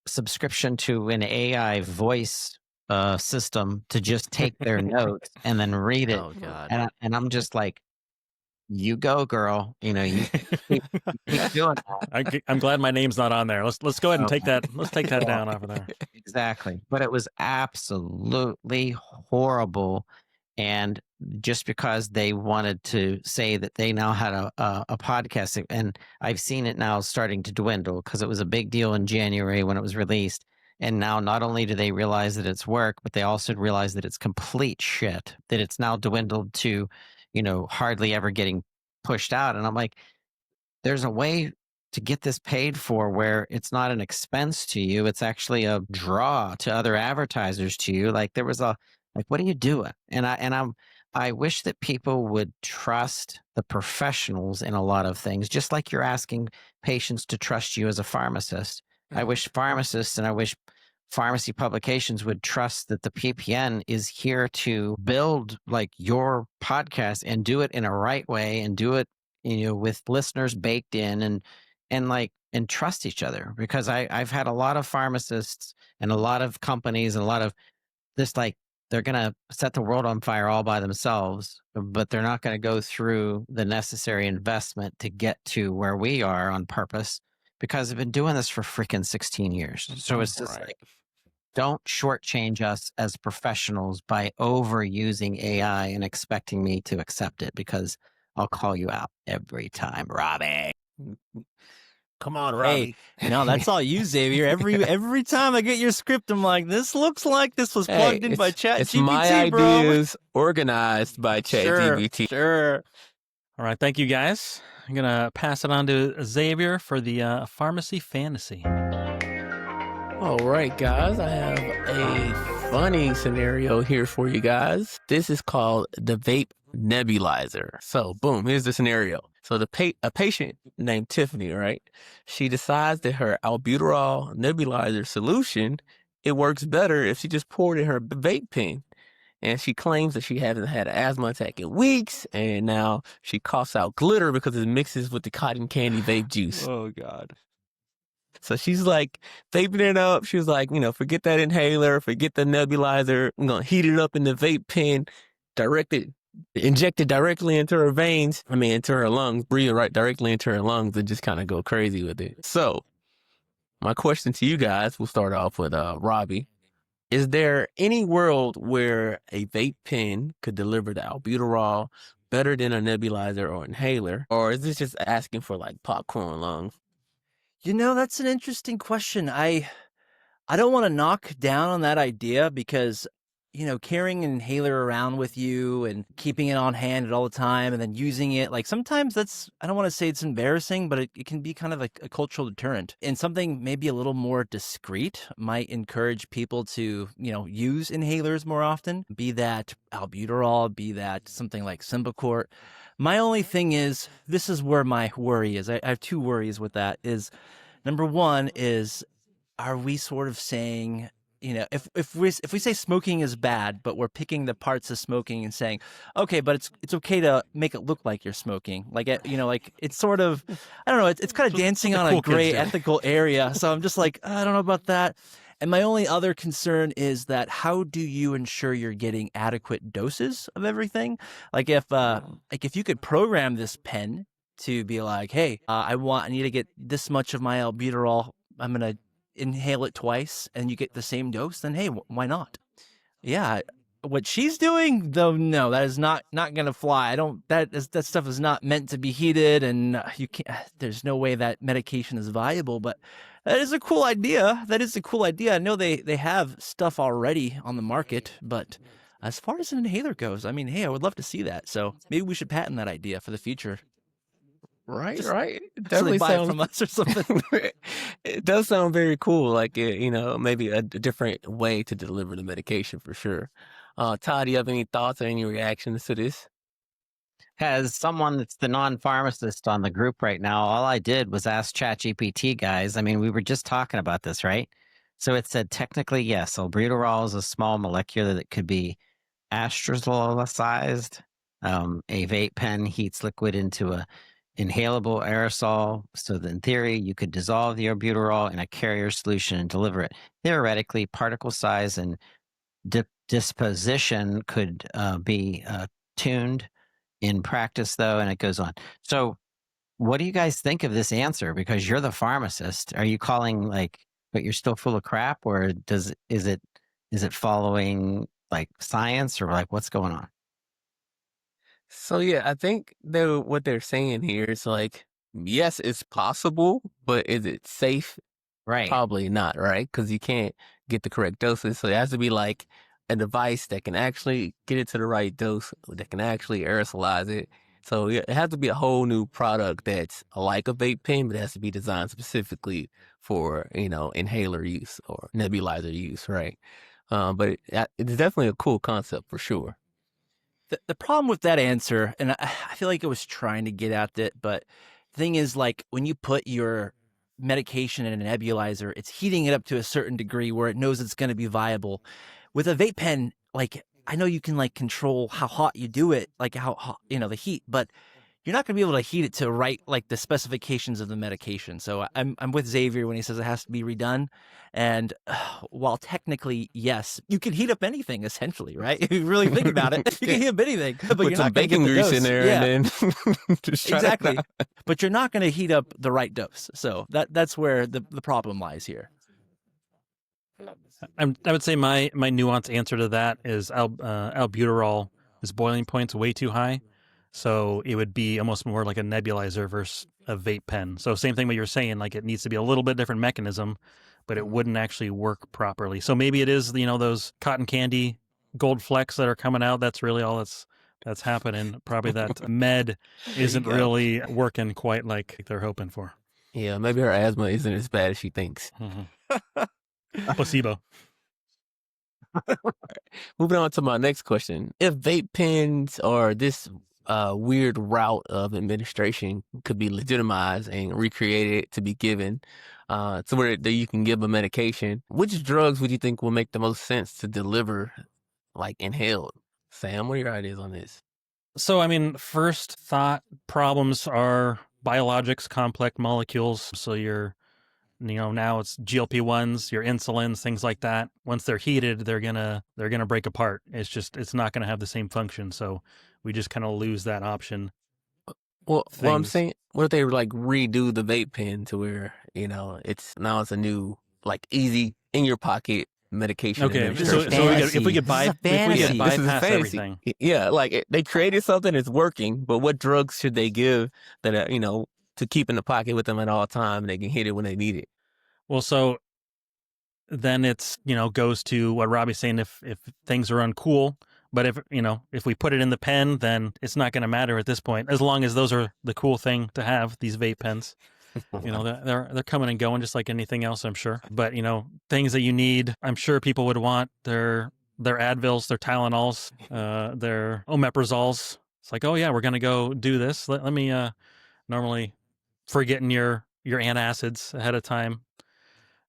subscription to an AI voice system to just take their notes and then read it. Oh God. And I'm just like, you go, girl. You keep doing that. I'm glad my name's not on there. Let's go ahead and take that. Let's take that down off of there. Exactly. But it was absolutely horrible. And just because they wanted to say that they now had a podcast, and I've seen it now starting to dwindle because it was a big deal in January when it was released. And now not only do they realize that it's work, but they also realize that it's complete shit, that it's now dwindled to, hardly ever getting pushed out. And I'm like, there's a way to get this paid for where it's not an expense to you. It's actually a draw to other advertisers to you. Like what are you doing? I wish that people would trust the professionals in a lot of things, just like you're asking patients to trust you as a pharmacist. I wish pharmacists and I wish pharmacy publications would trust that the PPN is here to build like your podcast and do it in a right way and do it, with listeners baked in and trust each other. Because I've had a lot of pharmacists and a lot of companies and a lot of this, like, they're going to set the world on fire all by themselves, but they're not going to go through the necessary investment to get to where we are on purpose, because I've been doing this for freaking 16 years. So it's just like, don't shortchange us as professionals by overusing AI and expecting me to accept it, because I'll call you out every time, Robbie. Come on, Robbie. Hey, no, that's all you, Xavier. Every time I get your script, I'm like, this looks like this was plugged in by ChatGPT, It's my ideas organized by ChatGPT. Sure. All right, thank you guys. I'm going to pass it on to Xavier for the pharmacy fantasy. All right, guys, I have a funny scenario here for you guys. This is called the vape nebulizer. So, boom, here's the scenario. So a patient named Tiffany, right? She decides that her albuterol nebulizer solution, it works better if she just poured in her vape pen. And she claims that she hasn't had an asthma attack in weeks, and now she coughs out glitter because it mixes with the cotton candy vape juice. Oh, God. So she's like vaping it up. She was like, forget that inhaler, forget the nebulizer. I'm going to heat it up in the vape pen, inject it directly into her veins. Into her lungs, breathe it right directly into her lungs and just kind of go crazy with it. So my question to you guys, we'll start off with Robbie. Is there any world where a vape pen could deliver the albuterol better than a nebulizer or inhaler? Or is this just asking for like popcorn lungs? That's an interesting question. I don't want to knock down on that idea because, carrying an inhaler around with you and keeping it on hand at all the time and then using it, like sometimes I don't want to say it's embarrassing, but it can be kind of a cultural deterrent. And something maybe a little more discreet might encourage people to, use inhalers more often, be that albuterol, be that something like Symbicort. My only thing is, this is where my worry is. I have two worries with that. Is number one is, are we sort of saying, if we say smoking is bad, but we're picking the parts of smoking and saying, okay, but it's okay to make it look like you're smoking, like it's sort of, I don't know, it's kind of dancing on a gray ethical area. So I'm just like, I don't know about that. And my only other concern is that how do you ensure you're getting adequate doses of everything? Like if you could program this pen to be like, hey, I need to get this much of my albuterol, I'm going to inhale it twice and you get the same dose, then hey, why not? Yeah. What she's doing, though, no, that is not going to fly. That stuff is not meant to be heated, and you can't. There's no way that medication is viable. But that is a cool idea. I know they have stuff already on the market, but as far as an inhaler goes, hey, I would love to see that. So maybe we should patent that idea for the future. Right. Definitely buy it from us or something. It does sound very cool. Like, maybe a different way to deliver the medication for sure. Todd, do you have any thoughts or any reactions to this? As someone that's the non-pharmacist on the group right now, all I did was ask ChatGPT, guys. We were just talking about this, right? So it said, technically, yes, albuterol is a small molecule that could be aerosolized. A vape pen heats liquid into a inhalable aerosol. So that in theory, you could dissolve the albuterol in a carrier solution and deliver it. Theoretically, particle size and disposition could be tuned. In practice, though, and it goes on. So what do you guys think of this answer? Because you're the pharmacist. Are you calling but you're still full of crap, or is it following like science, or like what's going on? So yeah, I think what they're saying here is like, yes, it's possible, but is it safe? Right. Probably not, right? Because you can't get the correct doses. So it has to be like a device that can actually get it to the right dose, that can actually aerosolize it. So yeah, it has to be a whole new product that's like a vape pen, but it has to be designed specifically for, inhaler use or nebulizer use, right? But it's definitely a cool concept for sure. The problem with that answer, and I feel like it was trying to get at it, but the thing is, like, when you put your medication in a nebulizer, it's heating it up to a certain degree where it knows it's going to be viable. With a vape pen, like, I know you can like control how hot you do it, like how hot, the heat, but you're not going to be able to heat it to like the specifications of the medication. So I'm with Xavier when he says it has to be redone. And while technically, yes, you can heat up anything essentially, right? If you really think about it, you can heat up anything, but Put you're some not going to get bacon the grease dose. in there Yeah, and then just try exactly. to. But you're not going to heat up the right dose. So that's where the problem lies here. I would say my nuanced answer to that is albuterol, is boiling point's way too high. So it would be almost more like a nebulizer versus a vape pen. So same thing what you're saying, like it needs to be a little bit different mechanism, but it wouldn't actually work properly. So maybe it is, those cotton candy gold flecks that are coming out. That's really all that's happening. Probably that med isn't go. really working quite like they're hoping for. Yeah, maybe her asthma isn't as bad as she thinks. Placebo. Moving on to my next question. If vape pens or this weird route of administration could be legitimized and recreated to be given to where that you can give a medication, which drugs would you think will make the most sense to deliver, like inhaled? Sam, what are your ideas on this? So, I mean, first thought problems are biologics, complex molecules. So now it's GLP-1s, your insulins, things like that. Once they're heated, they're gonna break apart. It's not gonna have the same function. So we just kind of lose that option. Well, I'm Things. saying, what if they like redo the vape pen to where, it's a new, like easy in your pocket medication Okay, This is administration. if we could fantasy. This is fantasy. This is bypass fancy. everything. Yeah, like they created something that's working, but what drugs should they give that to keep in the pocket with them at all time and they can hit it when they need it? Well, so then it's goes to what Robbie's saying. If things are uncool, but if we put it in the pen, then it's not going to matter at this point. As long as those are the cool thing to have, these vape pens. They're coming and going just like anything else, I'm sure. But things that you need, I'm sure people would want their Advils, their Tylenols, their Omeprazols. It's like, oh yeah, we're gonna go do this. Let me normally forgetting your antacids ahead of time.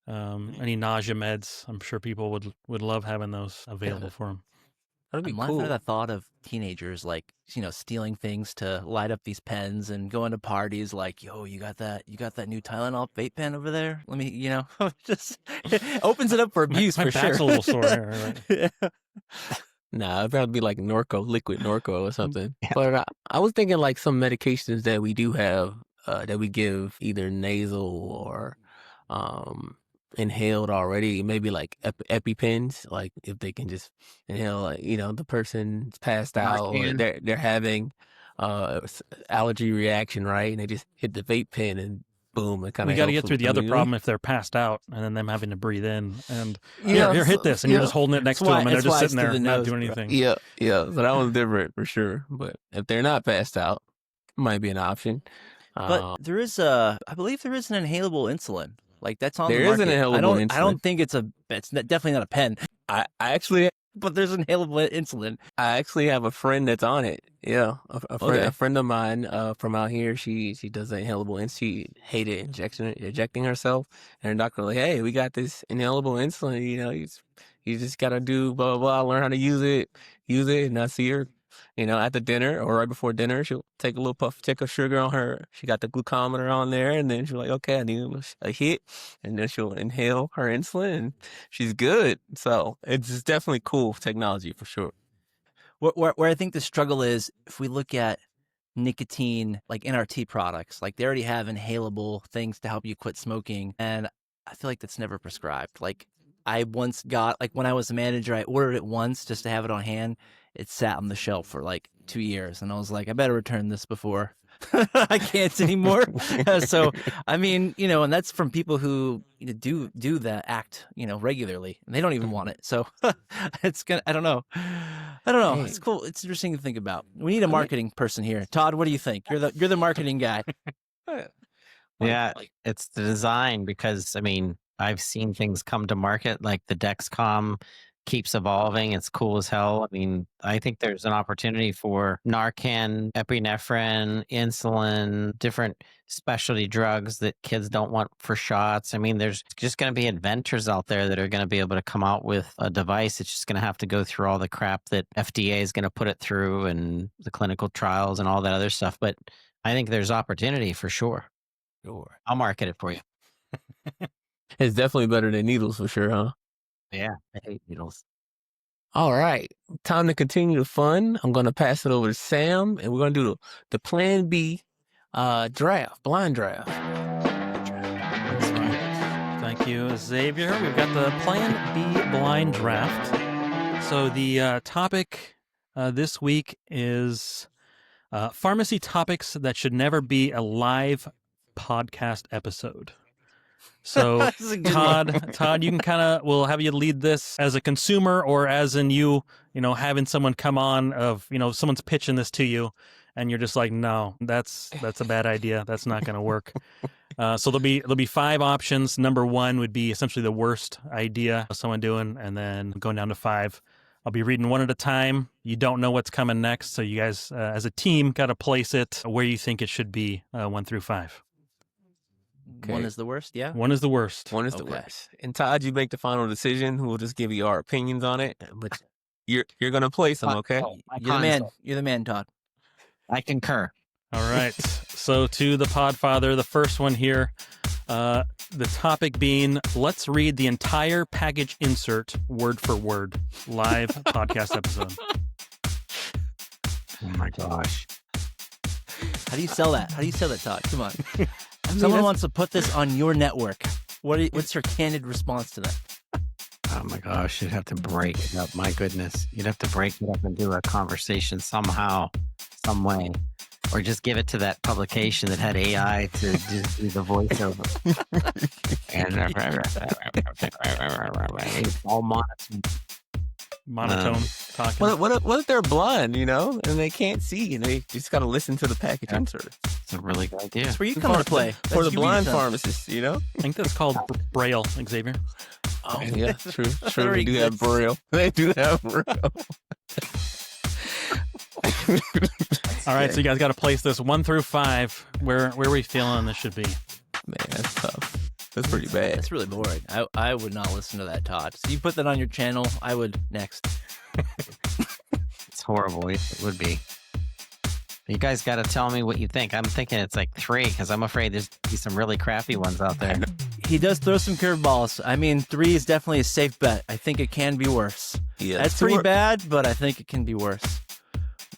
Any nausea meds, I'm sure people would love having those available for them. That'd be I'm laughing at cool. the thought of teenagers like, stealing things to light up these pens and going to parties like, yo, you got that new Tylenol vape pen over there? Let me, just opens it up for abuse my for back's sure. a little sore here, right? Yeah. Nah, it'd probably be like liquid Norco or something. But I was thinking like some medications that we do have that we give either nasal or um, inhaled already. Maybe like EpiPens, like if they can just inhale, like, the person's passed out or Narcan. they're having allergy reaction, right? And they just hit the vape pen and boom, it kind We of got to helps get them through the other immediately. problem if they're passed out and then them having to breathe in and Yeah, here hit this, and you're just holding it next to them and they're That's just why it's sitting to there the not nose, doing bro. anything. Yeah. So that one's different for sure. But if they're not passed out, might be an option. But there is I believe there is an inhalable insulin. Like that's on the There is an market. inhalable I insulin. don't think it's definitely not a pen, I actually but there's inhalable insulin. have a friend that's on it. Yeah, Okay. a friend of mine from out here. She does the inhalable and she hated injecting herself. And her doctor was like, hey, we got this inhalable insulin. You just gotta do blah blah blah. Learn how to use it. And I see her. At the dinner or right before dinner, she'll take a little tick of sugar on her. She got the glucometer on there, and then she's like, okay, I need a hit. And then she'll inhale her insulin, and she's good. So it's definitely cool technology for sure. Where I think the struggle is, if we look at nicotine, like NRT products, like they already have inhalable things to help you quit smoking. And I feel like that's never prescribed. Like I once got, like when I was a manager, I ordered it once just to have it on hand. it sat on the shelf for like 2 years, and I was like, I better return this before I can't anymore. So, I mean, and that's from people who do that act, regularly, and they don't even want it. So it's gonna. I don't know. Hey. It's cool. It's interesting to think about. We need a marketing person here. Todd, what do you think? You're the marketing guy. Yeah, it's the design, because I mean, I've seen things come to market, like the Dexcom keeps evolving. It's cool as hell. I mean, I think there's an opportunity for Narcan, epinephrine, insulin, different specialty drugs that kids don't want for shots. I mean, there's just going to be inventors out there that are going to be able to come out with a device. It's just going to have to go through all the crap that FDA is going to put it through, and the clinical trials and all that other stuff. But I think there's opportunity for sure. Sure. I'll market it for you. It's definitely better than needles for sure, huh? Yeah, I hate needles. All right. Time to continue the fun. I'm going to pass it over to Sam, and we're going to do the Plan B draft, blind draft. That's right. Thank you, Xavier. We've got the Plan B blind draft. So the topic this week is pharmacy topics that should never be a live podcast episode. So Todd, you can we'll have you lead this as a consumer, or as in having someone come on someone's pitching this to you and you're just like, no, that's a bad idea. That's not going to work. So there'll be 5 options. Number 1 would be essentially the worst idea of someone doing, and then going down to 5. I'll be reading one at a time. You don't know what's coming next. So you guys, as a team, got to place it where you think it should be, 1 through 5. Okay. 1 is the worst, yeah? 1 is the worst. 1 is the worst. And Todd, you make the final decision. We'll just give you our opinions on it, but you're going to place them, okay? You're the man, Todd. I concur. All right. So to the Podfather, the first one here, the topic being, let's read the entire package insert word for word, live podcast episode. Oh my gosh. How do you sell that? Todd? Come on. Someone wants to put this on your network. What's your candid response to that? Oh my gosh, you'd have to break it up. My goodness. You'd have to break it up and do a conversation somehow, some way. Or just give it to that publication that had AI to just do the voiceover. And all monotone talking. What if they're blind, and they can't see, and they just got to listen to the package insert? It's a really good idea. That's where you come into play. For the blind pharmacists, I think that's called Braille, Xavier. Oh, yeah, true. They do have Braille. They do have Braille. All right, so you guys got to place this 1 through 5. Where are we feeling this should be? Man, that's tough. That's pretty bad. That's really boring. I would not listen to that, Todd. So you put that on your channel, I would next. It's horrible. It would be. You guys got to tell me what you think. I'm thinking it's like 3, because I'm afraid there's some really crappy ones out there. He does throw some curveballs. I mean, 3 is definitely a safe bet. I think it can be worse. Yeah, that's pretty bad, but I think it can be worse.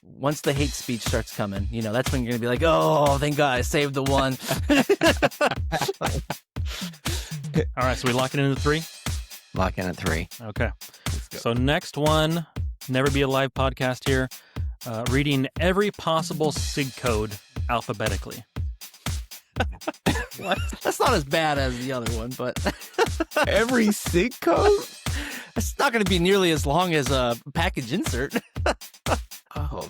Once the hate speech starts coming, that's when you're going to be like, oh, thank God I saved the 1. All right, so we lock it into 3? Lock in at 3. Okay. So next one, never be a live podcast here. Reading every possible SIG code alphabetically. What? That's not as bad as the other one, but every SIG code? It's not going to be nearly as long as a package insert. Oh,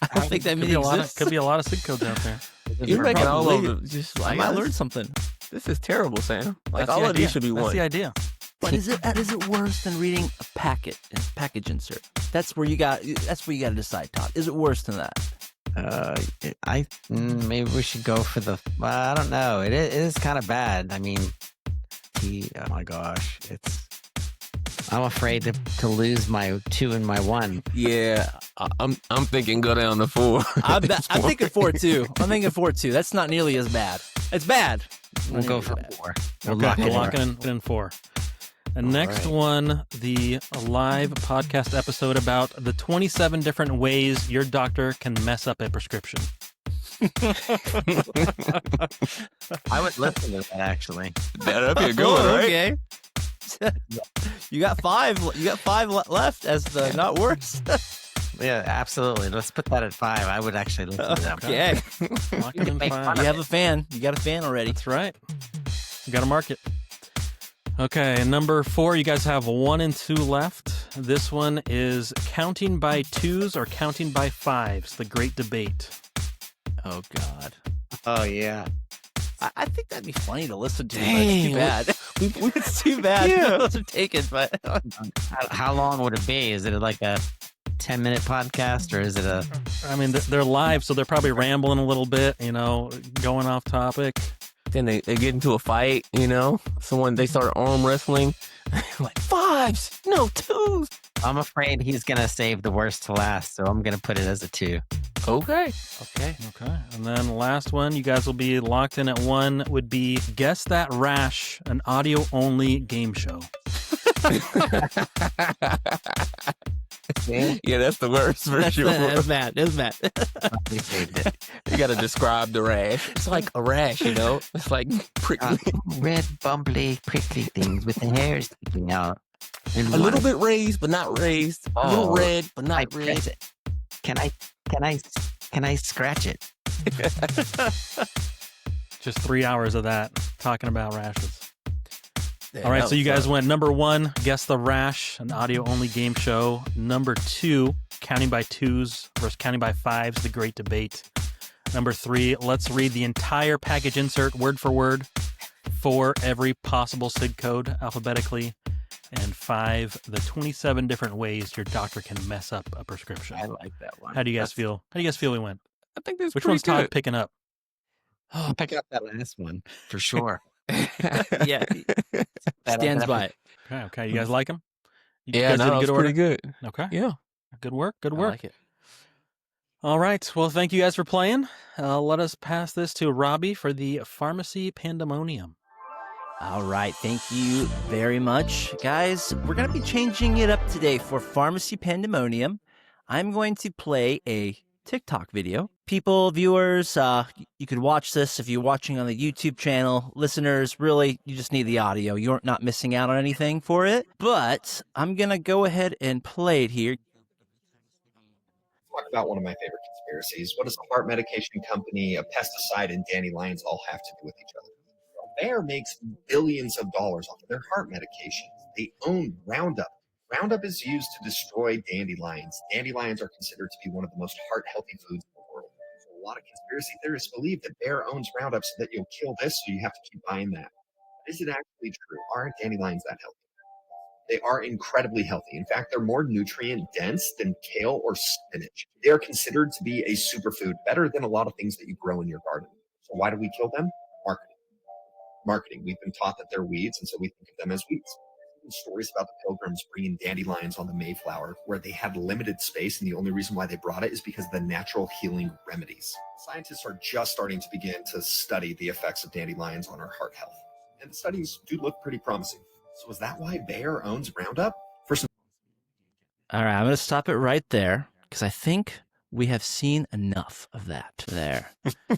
I don't think that many exists. Could be a lot of SIG codes out there. You're making all of them just I might learn something. This is terrible, Sam. Like, That's all the of idea. these should be That's one. the idea. But is it worse than reading a package insert? That's where you got to decide, Todd. Is it worse than that? Maybe we should go for the. I don't know. It is kind of bad. I mean, oh my gosh, I'm afraid to lose my 2 and my 1. Yeah, I'm thinking go down to 4. I'm thinking 4 too. I'm thinking 4 too. That's not nearly as bad. It's bad. We'll go for 4. We'll lock it in 4. And next one, the live podcast episode about the 27 different ways your doctor can mess up a prescription. I would listen to that, actually. That'd be a good one, right? Okay. You got five. You got five left as the not worse. Yeah, absolutely. Let's put that at 5. I would actually listen to that. Okay. Lock it in Make 5. fun You have a fan. You got a fan already. That's right. You got to mark it. Okay, number 4, you guys have 1 and 2 left. This one is counting by 2s or counting by 5s, the great debate. Oh, God. Oh, yeah. I think that'd be funny to listen to. Dang. But it's too bad. It's too bad. Yeah. Those are taken, but How long would it be? Is it like a 10-minute podcast, or is it a... I mean, they're live, so they're probably rambling a little bit, going off topic. Then they get into a fight, they start arm wrestling. Like 5s, no 2s. I'm afraid he's going to save the worst to last, so I'm going to put it as a 2. Okay. Okay. And then the last one, you guys will be locked in at 1, would be Guess That Rash, an audio-only game show. Yeah, that's the worst for sure. that's bad. That's bad. You got to describe the rash. It's like a rash, It's like prickly. Red, bumbly, prickly things with the hairs sticking out. A little bit raised, but not raised. A little red, but I not red. press it. Can I scratch it? Just 3 hours of that, talking about rashes. Yeah, All right, that so you was guys fun. went number 1, Guess the Rash, an audio-only game show. Number 2, Counting by 2s versus Counting by 5s, the great debate. Number 3, let's read the entire package insert word for word for every possible SIG code alphabetically. And 5, the 27 different ways your doctor can mess up a prescription. I like that one. How do you guys feel? How do you guys feel we went? I think that's Which pretty one's Todd good. picking up? I'll pick up that last one for sure. Yeah. Stands by it. Okay. You guys like him? You Yeah, guys no, did a that was good order? pretty good. Okay. Yeah. Good work. Good I work. like it. All right. Well, thank you guys for playing. Let us pass this to Robbie for the Pharmacy Pandemonium. All right. Thank you very much. Guys, we're going to be changing it up today for Pharmacy Pandemonium. I'm going to play a TikTok video. People, viewers, you could watch this if you're watching on the YouTube channel. Listeners, really, you just need the audio. You're not missing out on anything for it. But I'm going to go ahead and play it here. Talk about one of my favorite conspiracies. What does a heart medication company, a pesticide, and dandelions all have to do with each other? Bayer makes billions of dollars off of their heart medications. They own Roundup. Roundup is used to destroy dandelions. Dandelions are considered to be one of the most heart-healthy foods in the world. So a lot of conspiracy theorists believe that Bayer owns Roundup so that you'll kill this, so you have to keep buying that. But is it actually true? Aren't dandelions that healthy? They are incredibly healthy. In fact, they're more nutrient dense than kale or spinach. They are considered to be a superfood, better than a lot of things that you grow in your garden. So why do we kill them? Marketing. We've been taught that they're weeds, and so we think of them as weeds. Stories about the Pilgrims bringing dandelions on the Mayflower, where they had limited space, and the only reason why they brought it is because of the natural healing remedies. Scientists are just starting to begin to study the effects of dandelions on our heart health, and the studies do look pretty promising. So is that why Bayer owns Roundup? All right, I'm going to stop it right there because I think we have seen enough of that there.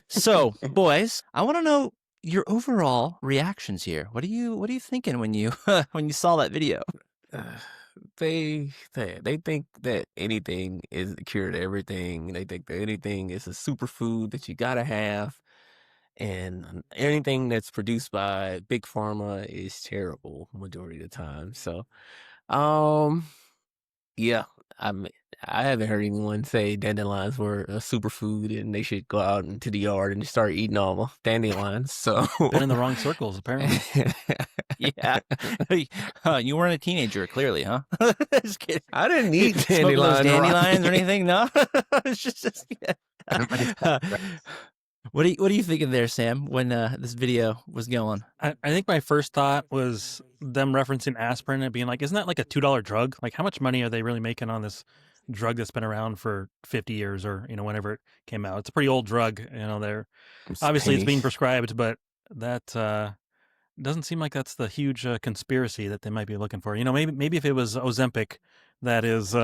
So, boys, I want to know your overall reactions here. What are you thinking when you when you saw that video? They think that anything is the cure to everything. They think that anything is a superfood that you gotta have, and anything that's produced by big pharma is terrible majority of the time. So, yeah, I haven't heard anyone say dandelions were a superfood and they should go out into the yard and start eating all the dandelions. So Been in the wrong circles, apparently. Yeah, you weren't a teenager, clearly, huh? Just kidding. I didn't eat Smoking those dandelions. dandelions or anything? No, it's just yeah. What are you thinking there, Sam? When this video was going? I think my first thought was them referencing aspirin and being like, isn't that like a $2 drug? Like, how much money are they really making on this drug that's been around for 50 years or, whenever it came out? It's a pretty old drug. Obviously it's being prescribed, but that doesn't seem like that's the huge conspiracy that they might be looking for. Maybe if it was Ozempic that is,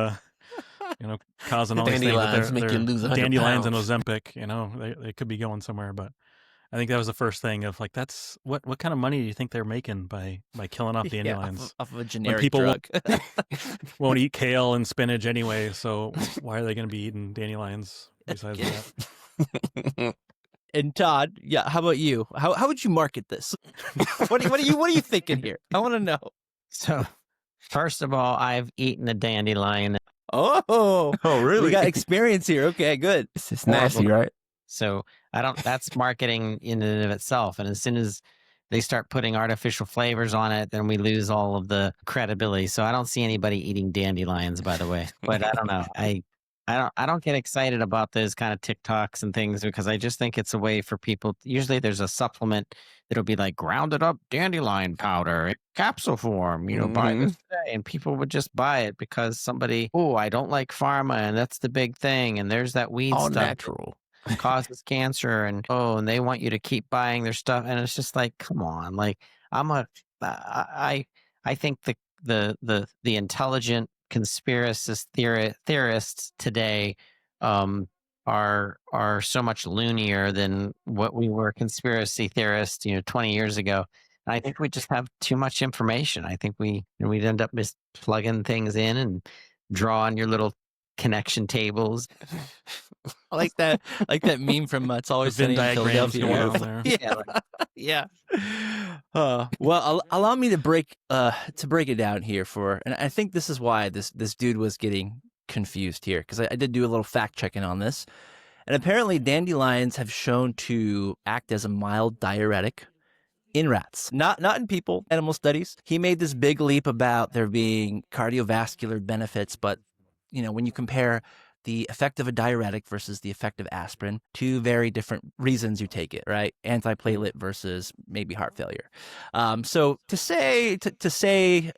causing all these things. Dandelions make you lose 100 dandelions and pounds. Ozempic, they could be going somewhere, but I think that was the first thing of like, that's what kind of money do you think they're making by killing off Yeah, dandelions? off of a generic people drug. Won't eat kale and spinach anyway, so why are they going to be eating dandelions besides that? And Todd, yeah, how about you? How would you market this? What are you thinking here? I want to know. So, first of all, I've eaten a dandelion. Oh, really? We got experience here. Okay, good. It's just nasty, right? So that's marketing in and of itself. And as soon as they start putting artificial flavors on it, then we lose all of the credibility. So I don't see anybody eating dandelions, by the way. But I don't know. I don't get excited about those kind of TikToks and things because I just think it's a way for people. Usually there's a supplement that'll be like grounded up dandelion powder in capsule form, buy this today. And people would just buy it because somebody, I don't like pharma and that's the big thing. And there's that weed All stuff. natural. Causes cancer and they want you to keep buying their stuff. And it's just like, come on. Like I think the intelligent conspiracist theorists today are so much loonier than what we were conspiracy theorists 20 years ago. And I think we just have too much information. I think we'd end up just plugging things in and drawing your little connection tables. I like that meme from It's Always Venn Sunny in diagrams Philadelphia. going on there. Yeah. Well, allow me to break it down here and I think this is why this dude was getting confused here, because I did do a little fact checking on this, and apparently dandelions have shown to act as a mild diuretic in rats, not in people. Animal studies. He made this big leap about there being cardiovascular benefits, but when you compare the effect of a diuretic versus the effect of aspirin, two very different reasons you take it, right? Antiplatelet versus maybe heart failure. So to say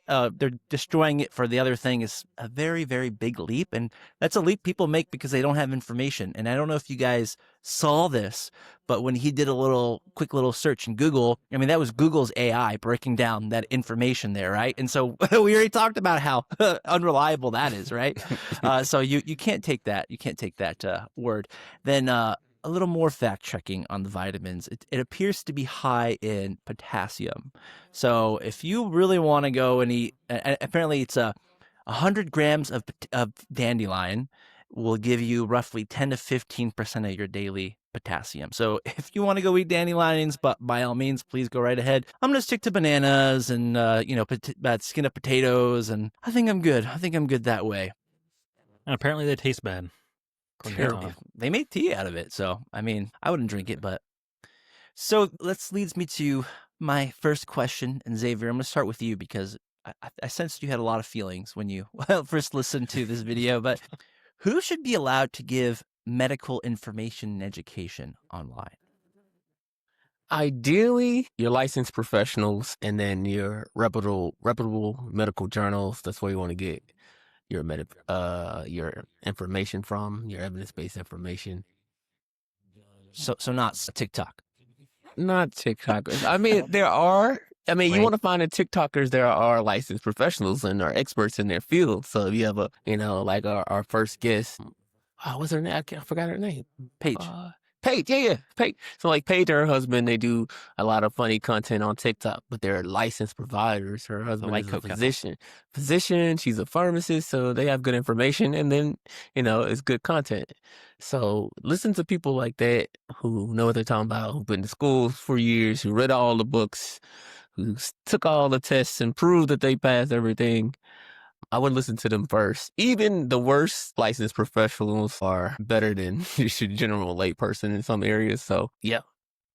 they're destroying it for the other thing is a very, very big leap. And that's a leap people make because they don't have information. And I don't know if you guys saw this, but when he did a quick little search in Google, I mean, that was Google's AI breaking down that information there, right? And so we already talked about how unreliable that is, right? So you can't take that. You can't take that word. Then a little more fact checking on the vitamins. It appears to be high in potassium. So if you really want to go and eat, apparently it's 100 grams of dandelion will give you roughly 10 to 15% of your daily potassium. So if you want to go eat dandelions, but by all means, please go right ahead. I'm going to stick to bananas and, skin of potatoes. And I think I'm good. I think I'm good that way. And apparently they taste bad. Terrible. They made tea out of it. So, I mean, I wouldn't drink it, but. So this leads me to my first question. And Xavier, I'm going to start with you because I sensed you had a lot of feelings when you first listened to this video, but who should be allowed to give medical information and education online? Ideally, your licensed professionals and then your reputable medical journals. That's where you want to get your information from, your evidence-based information. So not TikTok. Not TikTokers. I mean, there are. I mean, you want to find the TikTokers. There are licensed professionals and are experts in their field. So if you have like our first guest, what's her name? I forgot her name. Paige. Paige, yeah, Paige. So like Paige and her husband, they do a lot of funny content on TikTok, but they're licensed providers. Her husband is a physician. She's a pharmacist, so they have good information, and then it's good content. So listen to people like that who know what they're talking about, who've been to school for years, who read all the books, who took all the tests and proved that they passed everything. I would listen to them first. Even the worst licensed professionals are better than just a general layperson in some areas. So, yeah.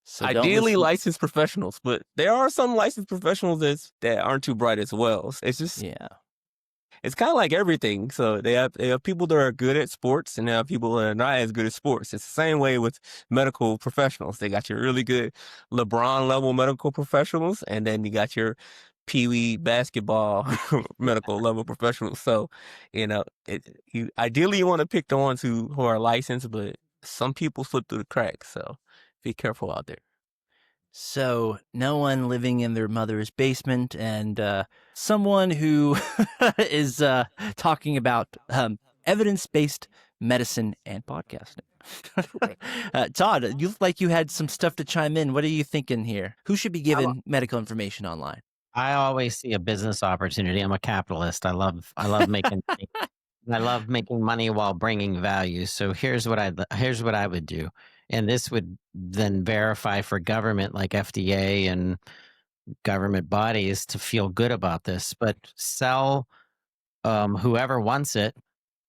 So ideally licensed professionals, but there are some licensed professionals that aren't too bright as well. It's just, it's kind of like everything. So they have people that are good at sports and they have people that are not as good at sports. It's the same way with medical professionals. They got your really good LeBron level medical professionals, and then you got your Pee-wee basketball medical level professionals. So, ideally you want to pick the ones who are licensed, but some people slip through the cracks. So be careful out there. So no one living in their mother's basement and someone who is talking about evidence-based medicine, and podcasting. Todd, you look like you had some stuff to chime in. What are you thinking here? Who should be given medical information online? I always see a business opportunity. I'm a capitalist. I love making money. I love making money while bringing value. So here's what I would do. And this would then verify for government like FDA and government bodies to feel good about this, but sell whoever wants it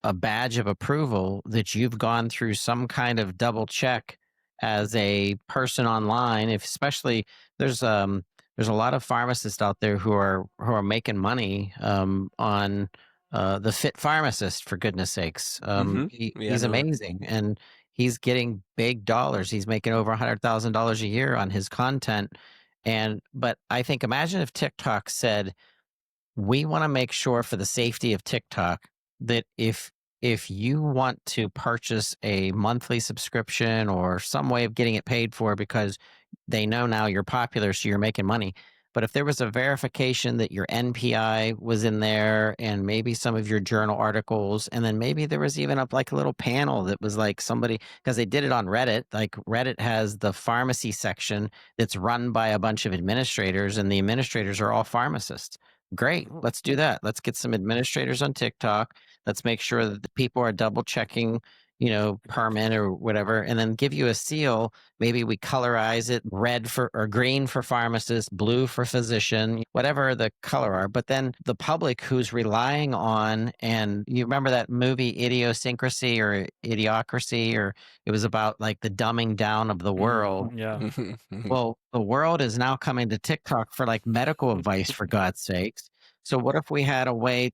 a badge of approval that you've gone through some kind of double check as a person online. If especially there's a lot of pharmacists out there who are making money on the Fit Pharmacist, for goodness sakes. He's amazing, and he's getting big dollars. He's making over $100,000 a year on his content. But I think, imagine if TikTok said, we want to make sure for the safety of TikTok that if you want to purchase a monthly subscription or some way of getting it paid for, because they know now you're popular, so you're making money. But if there was a verification that your NPI was in there and maybe some of your journal articles, and then maybe there was even like a little panel that was like somebody, because they did it on Reddit, like Reddit has the pharmacy section that's run by a bunch of administrators, and the administrators are all pharmacists. Great. Let's do that. Let's get some administrators on TikTok. Let's make sure that the people are double checking, permit or whatever, and then give you a seal. Maybe we colorize it red or green for pharmacist, blue for physician, whatever the color are. But then the public who's relying on, and you remember that movie Idiosyncrasy or Idiocracy, or it was about like the dumbing down of the world. Yeah. Well, the world is now coming to TikTok for like medical advice, for God's sakes. So what if we had a way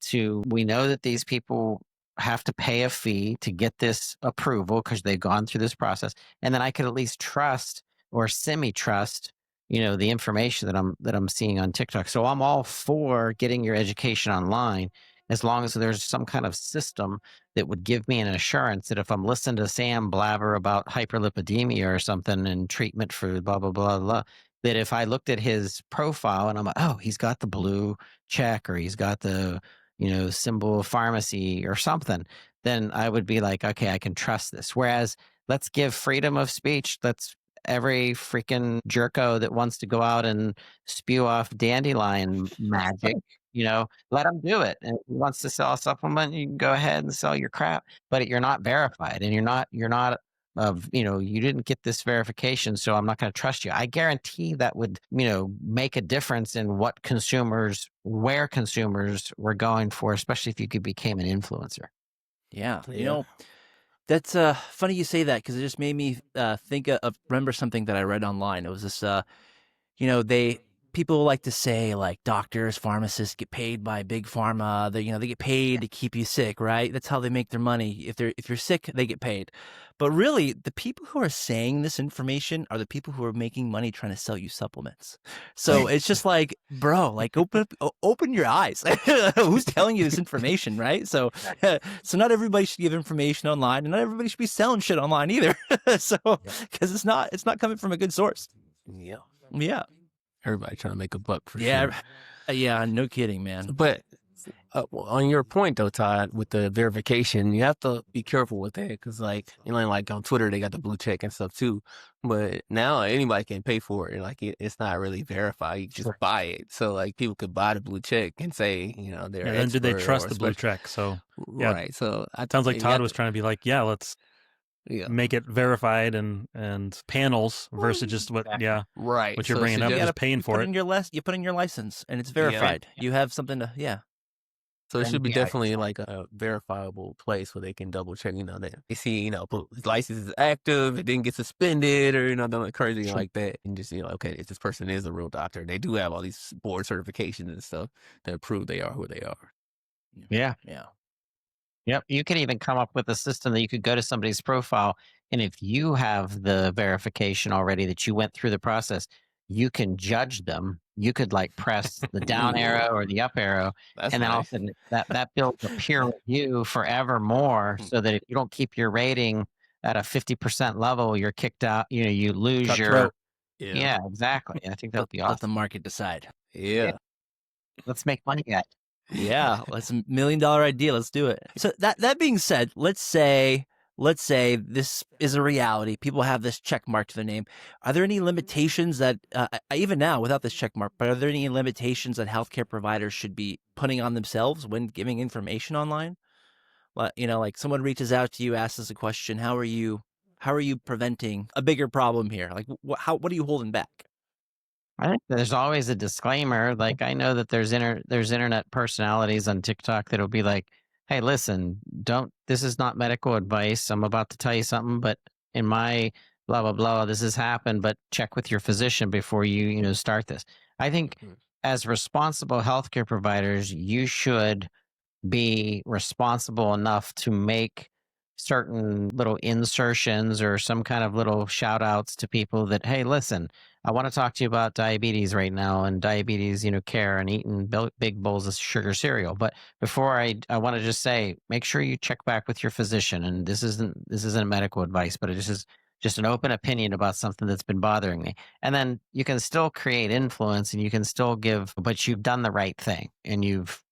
we know that these people have to pay a fee to get this approval because they've gone through this process, and then I could at least trust or semi-trust, the information that I'm seeing on TikTok. So I'm all for getting your education online, as long as there's some kind of system that would give me an assurance that if I'm listening to Sam blabber about hyperlipidemia or something and treatment for blah, blah, blah, blah, that if I looked at his profile and I'm like, oh, he's got the blue check, or he's got the, symbol of pharmacy or something, then I would be like, okay, I can trust this. Whereas let's give freedom of speech. Let's every freaking jerko that wants to go out and spew off dandelion magic, let him do it. And if he wants to sell a supplement, you can go ahead and sell your crap, but you're not verified, and you're not you didn't get this verification, so I'm not going to trust you. I guarantee that would, make a difference in where consumers were going for, especially if you became an influencer. Yeah. That's funny you say that, because it just made me remember something that I read online. It was this, people like to say like doctors, pharmacists get paid by big pharma. They get paid to keep you sick, right? That's how they make their money. If you're sick, they get paid. But really, the people who are saying this information are the people who are making money trying to sell you supplements. So it's just like, bro, like open your eyes. Who's telling you this information, right? So not everybody should give information online, and not everybody should be selling shit online either. Because it's not coming from a good source. Yeah. Everybody trying to make a buck for sure. Yeah, no kidding, man. But on your point though, Todd, with the verification, you have to be careful with that, because like on Twitter they got the blue check and stuff too. But now anybody can pay for it. Like it's not really verified. You just buy it. So like people could buy the blue check and say, they're and did they trust the blue check? So right. So it sounds like Todd was trying to be like, let's make it verified and panels versus just what what you're bringing up, just paying for it. You put in your license and it's verified. You have something to So it should be definitely like a verifiable place where they can double check, that they see, his license is active, it didn't get suspended or, nothing crazy like that. And just, okay, if this person is a real doctor, they do have all these board certifications and stuff that prove they are who they are. Yeah. Yep. You could even come up with a system that you could go to somebody's profile, and if you have the verification already that you went through the process, you can judge them. You could like press the down arrow or the up arrow, and then all of a sudden that builds a peer review forevermore, so that if you don't keep your rating at a 50% level, you're kicked out. You lose your. Yeah, exactly. I think that would be awesome. Let the market decide. Yeah. Let's make money at. Yeah, that's $1 million idea. Let's do it. So that being said, let's say let's say this is a reality. People have this check mark to their name. Are there any limitations that, even now without this check mark, but are there any limitations that healthcare providers should be putting on themselves when giving information online? Like someone reaches out to you, asks us a question. How are you preventing a bigger problem here? Like, what are you holding back? I think there's always a disclaimer. Like I know that there's internet personalities on TikTok that'll be like, "Hey, listen, this is not medical advice. I'm about to tell you something, but in my blah blah blah, this has happened. But check with your physician before you start this." I think as responsible healthcare providers, you should be responsible enough to make certain little insertions or some kind of little shout outs to people that, hey, listen, I want to talk to you about diabetes right now and diabetes, care and eating big bowls of sugar cereal. But before I want to just say, make sure you check back with your physician. And this isn't medical advice, but it is just an open opinion about something that's been bothering me. And then you can still create influence and you can still give, but you've done the right thing. And you've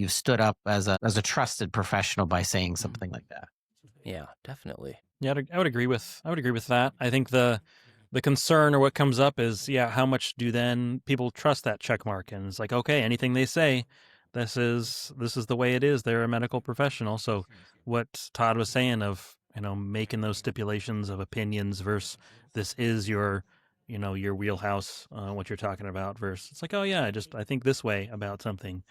stood up as a trusted professional by saying something like that. Yeah, definitely. Yeah, I would agree with that. I think the concern or what comes up is, how much do then people trust that check mark? And it's like, okay, anything they say, this is the way it is. They're a medical professional. So what Todd was saying of, making those stipulations of opinions versus this is your wheelhouse, what you're talking about versus it's like, oh yeah, I think this way about something.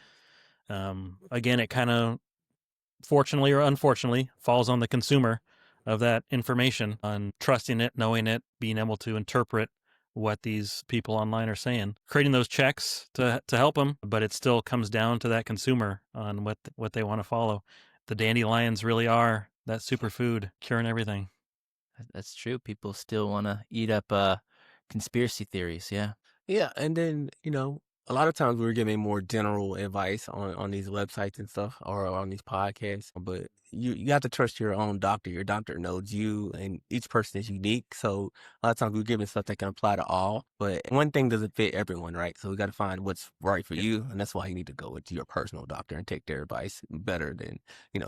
Again, it kind of, fortunately or unfortunately, falls on the consumer of that information, on trusting it, knowing it, being able to interpret what these people online are saying, creating those checks to help them, but it still comes down to that consumer on what they want to follow. The dandelions really are that superfood curing everything. That's true. People still want to eat up conspiracy theories. Yeah. Yeah, and then a lot of times we're giving more general advice on these websites and stuff or on these podcasts, but you have to trust your own doctor. Your doctor knows you, and each person is unique. So a lot of times we're giving stuff that can apply to all, but one thing doesn't fit everyone, right? So we got to find what's right for you, and that's why you need to go with your personal doctor and take their advice better than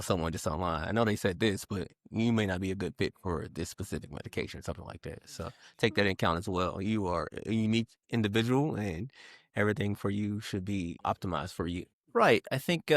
someone just online. I know they said this, but you may not be a good fit for this specific medication or something like that. So take that into account as well. You are a unique individual, and everything for you should be optimized for you. Right. I think,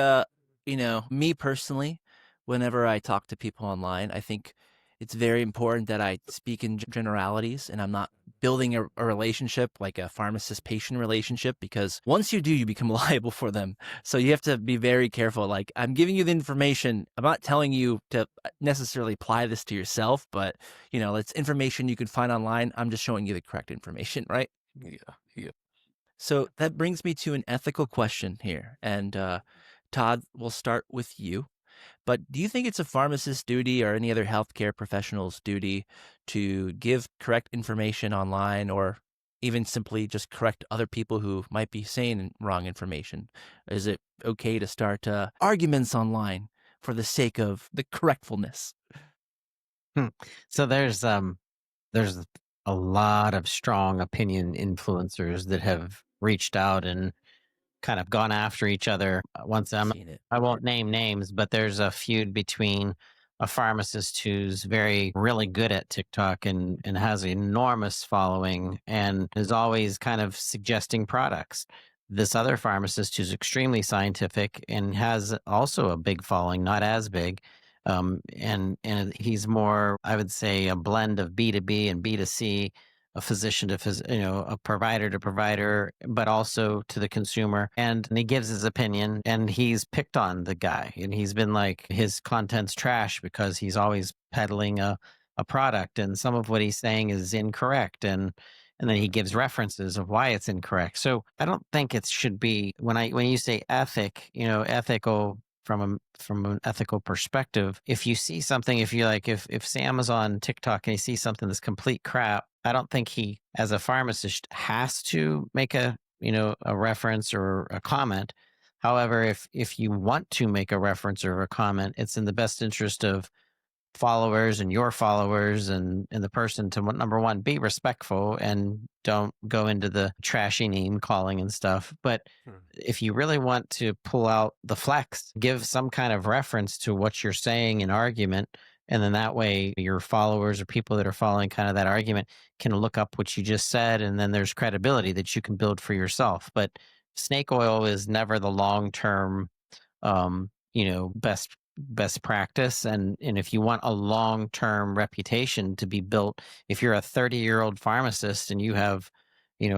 me personally, whenever I talk to people online, I think it's very important that I speak in generalities and I'm not building a relationship like a pharmacist-patient relationship, because once you do, you become liable for them. So you have to be very careful. Like, I'm giving you the information. I'm not telling you to necessarily apply this to yourself, but, it's information you can find online. I'm just showing you the correct information, right? Yeah. So that brings me to an ethical question here. And Todd, we'll start with you. But do you think it's a pharmacist's duty or any other healthcare professional's duty to give correct information online, or even simply just correct other people who might be saying wrong information? Is it okay to start arguments online for the sake of the correctfulness? So there's a lot of strong opinion influencers that have reached out and kind of gone after each other. Seen it. I won't name names, but there's a feud between a pharmacist who's really good at TikTok and has an enormous following and is always kind of suggesting products. This other pharmacist who's extremely scientific and has also a big following, not as big. And he's more, I would say, a blend of B2B and B2C, a physician to a provider to provider, but also to the consumer. And he gives his opinion, and he's picked on the guy, and he's been like, his content's trash because he's always peddling a product, and some of what he's saying is incorrect, and then he gives references of why it's incorrect. So I don't think it should be, when you say ethical from an ethical perspective, if you see something, if Sam is on TikTok and he sees something that's complete crap, I don't think he, as a pharmacist, has to make a reference or a comment. However, if you want to make a reference or a comment, it's in the best interest of followers and your followers and the person to, number one, be respectful and don't go into the trashy name calling and stuff. But if you really want to pull out the flex, give some kind of reference to what you're saying in argument And then that way your followers or people that are following kind of that argument can look up what you just said. And then there's credibility that you can build for yourself. But snake oil is never the long-term, best practice. And if you want a long-term reputation to be built, if you're a 30-year-old pharmacist and you have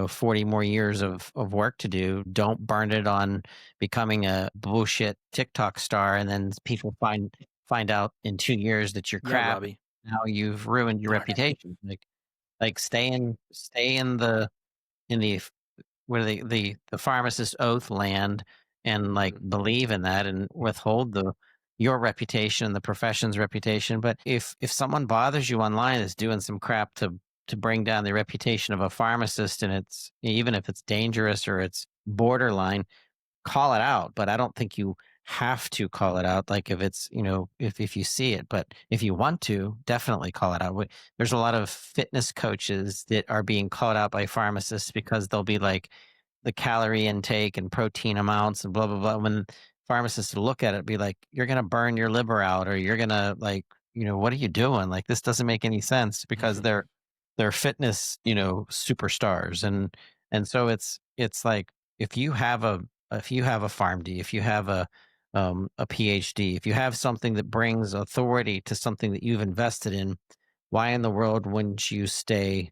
40 more years of work to do, don't burn it on becoming a bullshit TikTok star and then people find out in 2 years that you're Yeah, crap. Robbie. Now you've ruined your Darn it. reputation. Like stay in the where the pharmacist oath land and like believe in that and withhold your reputation, the profession's reputation. But if someone bothers you online is doing some crap to bring down the reputation of a pharmacist, and it's even if it's dangerous or it's borderline, call it out. But I don't think you have to call it out. Like if it's if you see it, but if you want to, definitely call it out. There's a lot of fitness coaches that are being called out by pharmacists because they'll be like the calorie intake and protein amounts and blah blah blah. When pharmacists will look at it, be like, "You're gonna burn your liver out, or you're gonna like, what are you doing? Like this doesn't make any sense," because they're fitness, superstars, and so it's like if you have a PharmD, if you have a PhD, if you have something that brings authority to something that you've invested in, why in the world wouldn't you stay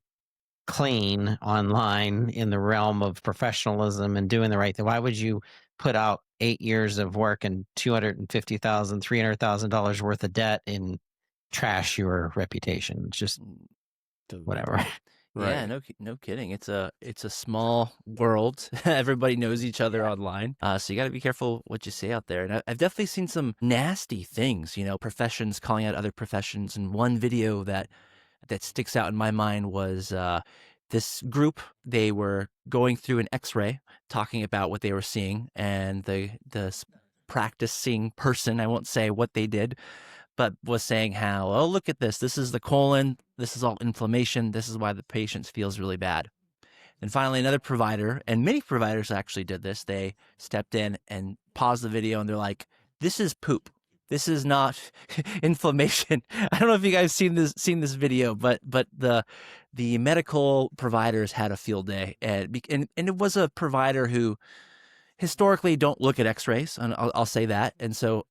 clean online in the realm of professionalism and doing the right thing? Why would you put out 8 years of work and $250,000, $300,000 worth of debt and trash your reputation? It's just whatever. Yeah, no kidding. It's a small world. Everybody knows each other online. So you got to be careful what you say out there. And I've definitely seen some nasty things, professions calling out other professions. And one video that sticks out in my mind was this group. They were going through an X-ray, talking about what they were seeing, and the practicing person, I won't say what they did, but was saying how, oh, look at this. This is the colon. This is all inflammation. This is why the patient feels really bad. And finally, another provider, and many providers actually did this. They stepped in and paused the video, and they're like, "This is poop. This is not inflammation." I don't know if you guys seen this video, but the medical providers had a field day, and it was a provider who historically don't look at X-rays, and I'll say that. And so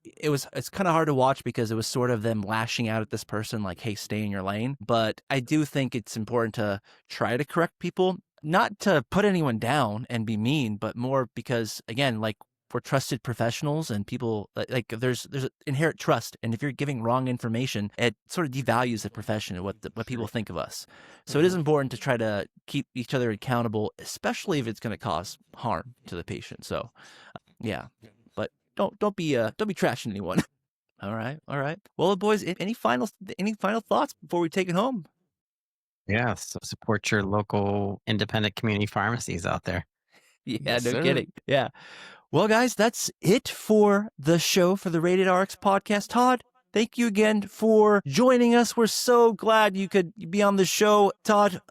it's kind of hard to watch because it was sort of them lashing out at this person like, hey, stay in your lane. But I do think it's important to try to correct people, not to put anyone down and be mean, but more because, again, like, we're trusted professionals, and people like there's inherent trust. And if you're giving wrong information, it sort of devalues the profession and what people think of us. So it is important to try to keep each other accountable, especially if it's going to cause harm to the patient. So yeah, but don't be trashing anyone. All right. Well, boys, any final thoughts before we take it home? Yeah, so support your local independent community pharmacies out there. Yeah, Yes, no sir. kidding. Yeah. Well, guys, that's it for the show for the Rated RX podcast. Todd, thank you again for joining us. We're so glad you could be on the show. Todd,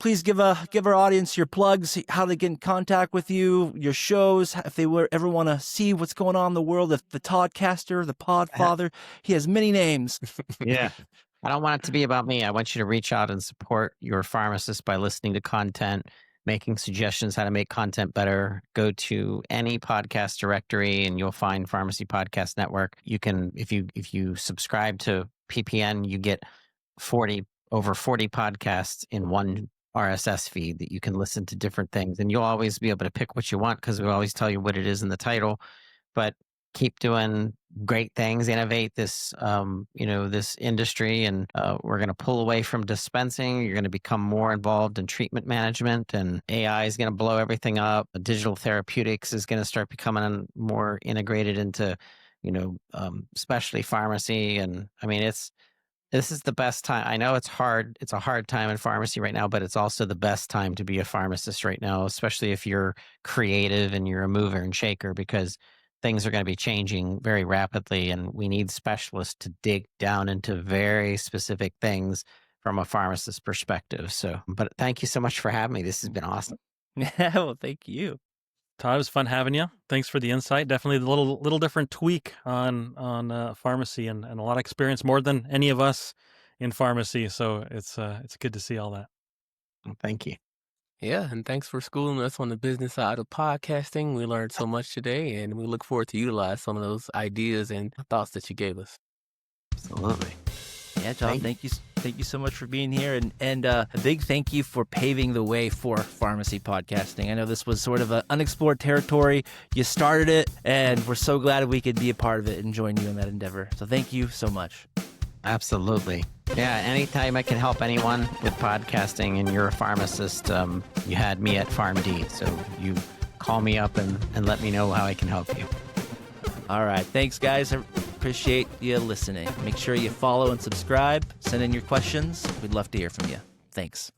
please give our audience your plugs, how they get in contact with you, your shows, if they ever want to see what's going on in the world of the Toddcaster, the Podfather. He has many names. Yeah. I don't want it to be about me. I want you to reach out and support your pharmacist by listening to content, making suggestions how to make content better. Go to any podcast directory and you'll find Pharmacy Podcast Network. You can, if you subscribe to PPN, you get over 40 podcasts in one RSS feed that you can listen to different things. And you'll always be able to pick what you want because we always tell you what it is in the title. But keep doing great things, innovate this, this industry. And we're going to pull away from dispensing. You're going to become more involved in treatment management, and AI is going to blow everything up. Digital therapeutics is going to start becoming more integrated into, specialty pharmacy. And I mean, this is the best time. I know it's hard. It's a hard time in pharmacy right now, but it's also the best time to be a pharmacist right now, especially if you're creative and you're a mover and shaker, because things are going to be changing very rapidly, and we need specialists to dig down into very specific things from a pharmacist perspective. So, but thank you so much for having me. This has been awesome. Yeah, well, thank you. Todd, it was fun having you. Thanks for the insight. Definitely a little different tweak on pharmacy and a lot of experience, more than any of us in pharmacy. So it's good to see all that. Thank you. Yeah, and thanks for schooling us on the business side of podcasting. We learned so much today, and we look forward to utilize some of those ideas and thoughts that you gave us. Absolutely. Yeah, Todd, thank you so much for being here, and a big thank you for paving the way for pharmacy podcasting. I know this was sort of an unexplored territory. You started it, and we're so glad we could be a part of it and join you in that endeavor. So thank you so much. Absolutely. Yeah, anytime I can help anyone with podcasting and you're a pharmacist, you had me at PharmD. So you call me up and let me know how I can help you. All right. Thanks, guys. I appreciate you listening. Make sure you follow and subscribe. Send in your questions. We'd love to hear from you. Thanks.